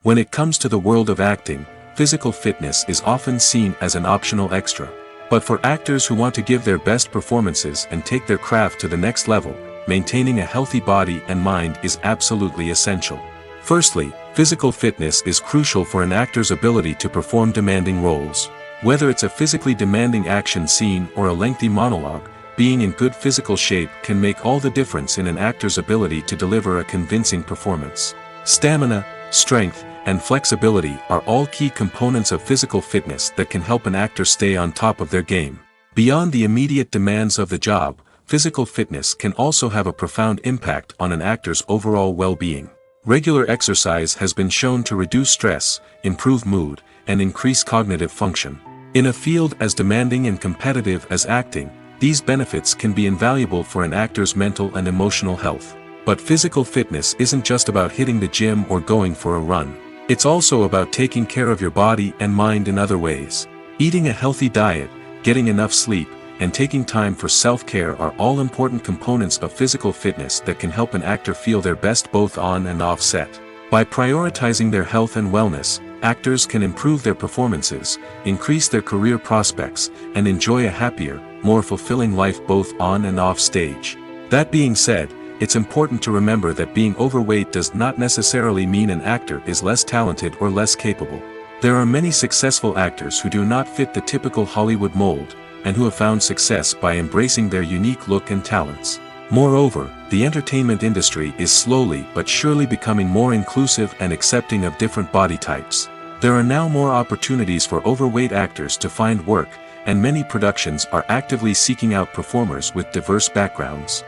When it comes to the world of acting, physical fitness is often seen as an optional extra. But for actors who want to give their best performances and take their craft to the next level, maintaining a healthy body and mind is absolutely essential. Firstly, physical fitness is crucial for an actor's ability to perform demanding roles. Whether it's a physically demanding action scene or a lengthy monologue, being in good physical shape can make all the difference in an actor's ability to deliver a convincing performance. Stamina, strength, and flexibility are all key components of physical fitness that can help an actor stay on top of their game. Beyond the immediate demands of the job, physical fitness can also have a profound impact on an actor's overall well-being. Regular exercise has been shown to reduce stress, improve mood, and increase cognitive function. In a field as demanding and competitive as acting, these benefits can be invaluable for an actor's mental and emotional health. But physical fitness isn't just about hitting the gym or going for a run. It's also about taking care of your body and mind in other ways. Eating a healthy diet, getting enough sleep, and taking time for self-care are all important components of physical fitness that can help an actor feel their best both on and off set. By prioritizing their health and wellness, actors can improve their performances, increase their career prospects, and enjoy a happier, more fulfilling life both on and off stage. That being said, it's important to remember that being overweight does not necessarily mean an actor is less talented or less capable. There are many successful actors who do not fit the typical Hollywood mold, and who have found success by embracing their unique look and talents. Moreover, the entertainment industry is slowly but surely becoming more inclusive and accepting of different body types. There are now more opportunities for overweight actors to find work, and many productions are actively seeking out performers with diverse backgrounds.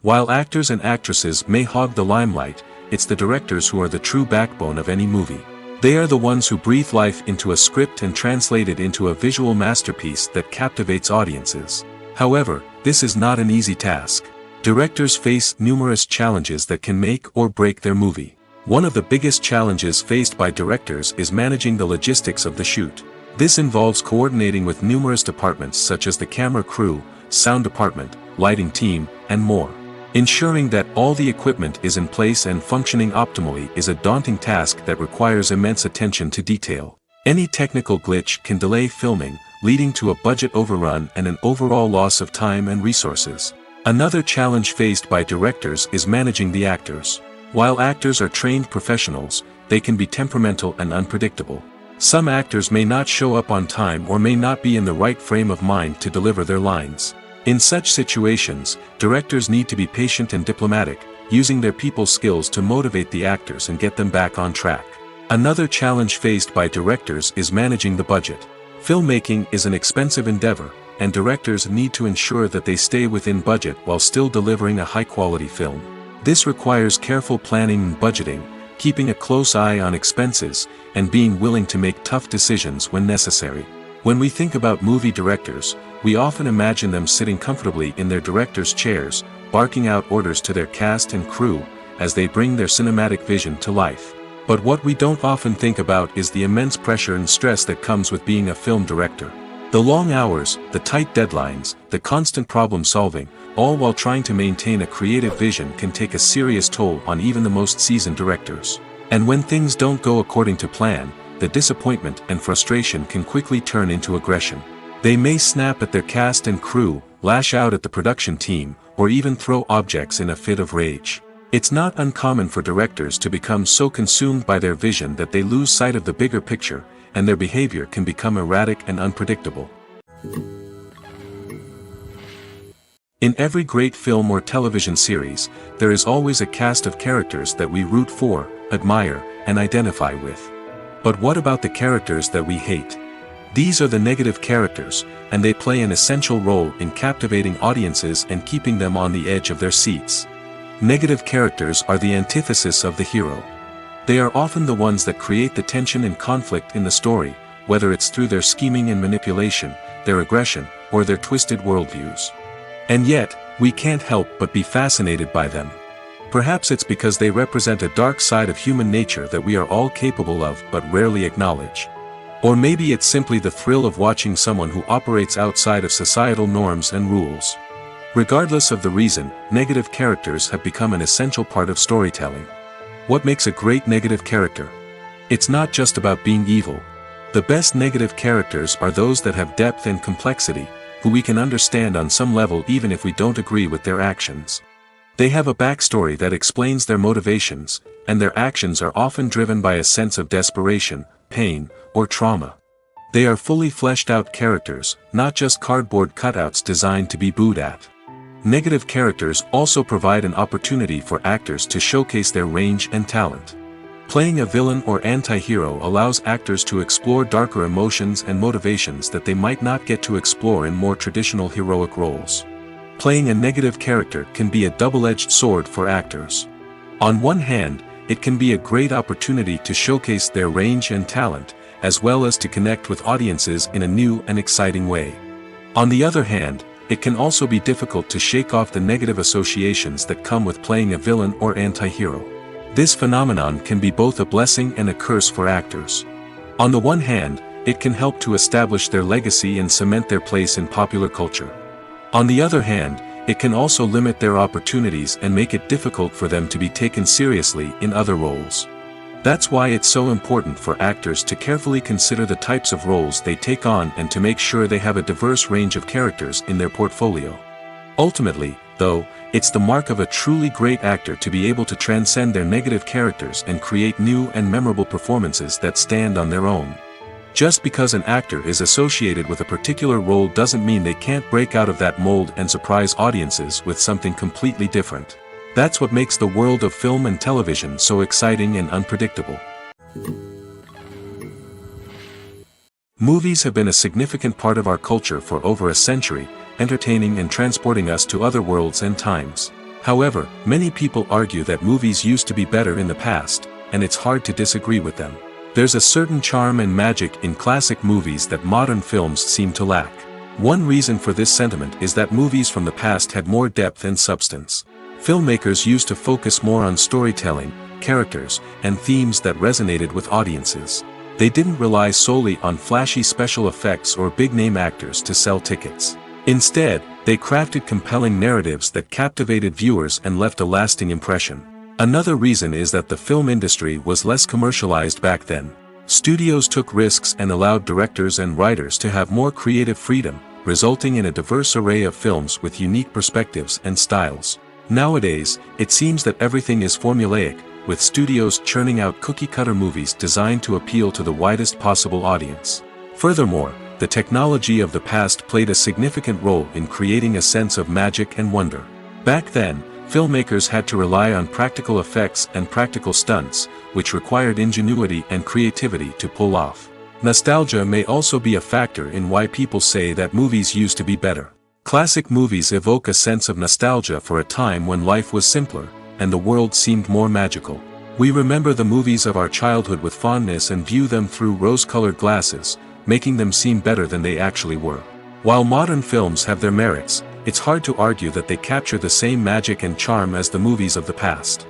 While actors and actresses may hog the limelight, it's the directors who are the true backbone of any movie. They are the ones who breathe life into a script and translate it into a visual masterpiece that captivates audiences. However, this is not an easy task. Directors face numerous challenges that can make or break their movie. One of the biggest challenges faced by directors is managing the logistics of the shoot. This involves coordinating with numerous departments such as the camera crew, sound department, lighting team, and more. Ensuring that all the equipment is in place and functioning optimally is a daunting task that requires immense attention to detail. Any technical glitch can delay filming, leading to a budget overrun and an overall loss of time and resources. Another challenge faced by directors is managing the actors. While actors are trained professionals, they can be temperamental and unpredictable. Some actors may not show up on time or may not be in the right frame of mind to deliver their lines. In such situations, directors need to be patient and diplomatic, using their people skills to motivate the actors and get them back on track. Another challenge faced by directors is managing the budget. Filmmaking is an expensive endeavor, and directors need to ensure that they stay within budget while still delivering a high-quality film. This requires careful planning and budgeting, keeping a close eye on expenses, and being willing to make tough decisions when necessary. When we think about movie directors, we often imagine them sitting comfortably in their director's chairs, barking out orders to their cast and crew, as they bring their cinematic vision to life. But what we don't often think about is the immense pressure and stress that comes with being a film director. The long hours, the tight deadlines, the constant problem solving, all while trying to maintain a creative vision can take a serious toll on even the most seasoned directors. And when things don't go according to plan, the disappointment and frustration can quickly turn into aggression. They may snap at their cast and crew, lash out at the production team, or even throw objects in a fit of rage. It's not uncommon for directors to become so consumed by their vision that they lose sight of the bigger picture, and their behavior can become erratic and unpredictable. In every great film or television series, there is always a cast of characters that we root for, admire, and identify with. But what about the characters that we hate? These are the negative characters, and they play an essential role in captivating audiences and keeping them on the edge of their seats. Negative characters are the antithesis of the hero. They are often the ones that create the tension and conflict in the story, whether it's through their scheming and manipulation, their aggression, or their twisted worldviews. And yet, we can't help but be fascinated by them. Perhaps it's because they represent a dark side of human nature that we are all capable of but rarely acknowledge. Or maybe it's simply the thrill of watching someone who operates outside of societal norms and rules. Regardless of the reason, negative characters have become an essential part of storytelling. What makes a great negative character? It's not just about being evil. The best negative characters are those that have depth and complexity, who we can understand on some level even if we don't agree with their actions. They have a backstory that explains their motivations, and their actions are often driven by a sense of desperation, pain, or trauma. They are fully fleshed out characters, not just cardboard cutouts designed to be booed at. Negative characters also provide an opportunity for actors to showcase their range and talent. Playing a villain or anti-hero allows actors to explore darker emotions and motivations that they might not get to explore in more traditional heroic roles. Playing a negative character can be a double-edged sword for actors. On one hand, it can be a great opportunity to showcase their range and talent, as well as to connect with audiences in a new and exciting way. On the other hand, it can also be difficult to shake off the negative associations that come with playing a villain or anti-hero. This phenomenon can be both a blessing and a curse for actors. On the one hand, it can help to establish their legacy and cement their place in popular culture. On the other hand, it can also limit their opportunities and make it difficult for them to be taken seriously in other roles. That's why it's so important for actors to carefully consider the types of roles they take on and to make sure they have a diverse range of characters in their portfolio. Ultimately, though, it's the mark of a truly great actor to be able to transcend their negative characters and create new and memorable performances that stand on their own. Just because an actor is associated with a particular role doesn't mean they can't break out of that mold and surprise audiences with something completely different. That's what makes the world of film and television so exciting and unpredictable. Movies have been a significant part of our culture for over a century, entertaining and transporting us to other worlds and times. However, many people argue that movies used to be better in the past, and it's hard to disagree with them. There's a certain charm and magic in classic movies that modern films seem to lack. One reason for this sentiment is that movies from the past had more depth and substance. Filmmakers used to focus more on storytelling, characters, and themes that resonated with audiences. They didn't rely solely on flashy special effects or big-name actors to sell tickets. Instead, they crafted compelling narratives that captivated viewers and left a lasting impression. Another reason is that the film industry was less commercialized back then. Studios took risks and allowed directors and writers to have more creative freedom, resulting in a diverse array of films with unique perspectives and styles. Nowadays, it seems that everything is formulaic, with studios churning out cookie-cutter movies designed to appeal to the widest possible audience. Furthermore, the technology of the past played a significant role in creating a sense of magic and wonder. Back then, filmmakers had to rely on practical effects and practical stunts, which required ingenuity and creativity to pull off. Nostalgia may also be a factor in why people say that movies used to be better. Classic movies evoke a sense of nostalgia for a time when life was simpler, and the world seemed more magical. We remember the movies of our childhood with fondness and view them through rose-colored glasses, making them seem better than they actually were. While modern films have their merits, it's hard to argue that they capture the same magic and charm as the movies of the past.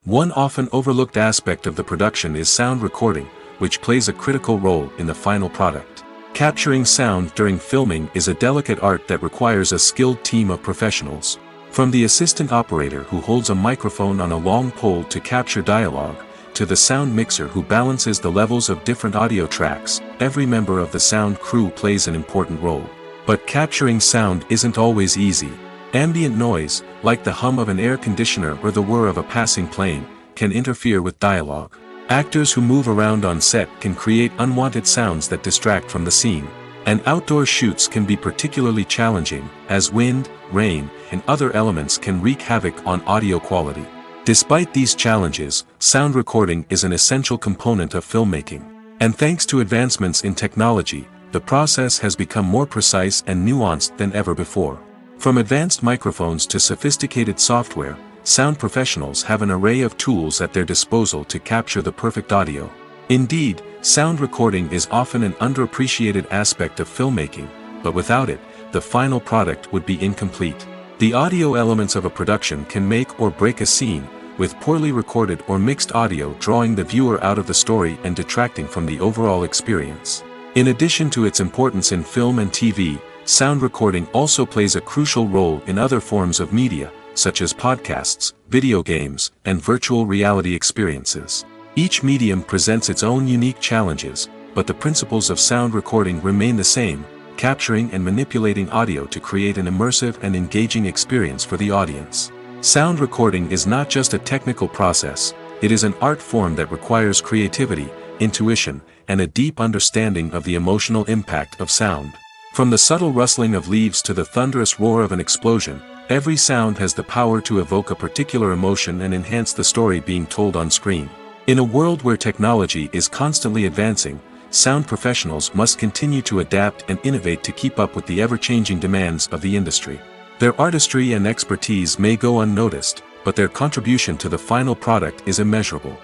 One often overlooked aspect of the production is sound recording, which plays a critical role in the final product. Capturing sound during filming is a delicate art that requires a skilled team of professionals. From the assistant operator who holds a microphone on a long pole to capture dialogue, to the sound mixer who balances the levels of different audio tracks, every member of the sound crew plays an important role. But capturing sound isn't always easy. Ambient noise, like the hum of an air conditioner or the whir of a passing plane, can interfere with dialogue. Actors who move around on set can create unwanted sounds that distract from the scene. And outdoor shoots can be particularly challenging, as wind, rain, and other elements can wreak havoc on audio quality. Despite these challenges, sound recording is an essential component of filmmaking. And thanks to advancements in technology, the process has become more precise and nuanced than ever before. From advanced microphones to sophisticated software, sound professionals have an array of tools at their disposal to capture the perfect audio. Indeed, sound recording is often an underappreciated aspect of filmmaking, but without it, the final product would be incomplete. The audio elements of a production can make or break a scene, with poorly recorded or mixed audio drawing the viewer out of the story and detracting from the overall experience. In addition to its importance in film and TV, sound recording also plays a crucial role in other forms of media, such as podcasts, video games, and virtual reality experiences. Each medium presents its own unique challenges, but the principles of sound recording remain the same: capturing and manipulating audio to create an immersive and engaging experience for the audience. Sound recording is not just a technical process, it is an art form that requires creativity, intuition, and a deep understanding of the emotional impact of sound. From the subtle rustling of leaves to the thunderous roar of an explosion, every sound has the power to evoke a particular emotion and enhance the story being told on screen. In a world where technology is constantly advancing, sound professionals must continue to adapt and innovate to keep up with the ever-changing demands of the industry. Their artistry and expertise may go unnoticed, but their contribution to the final product is immeasurable.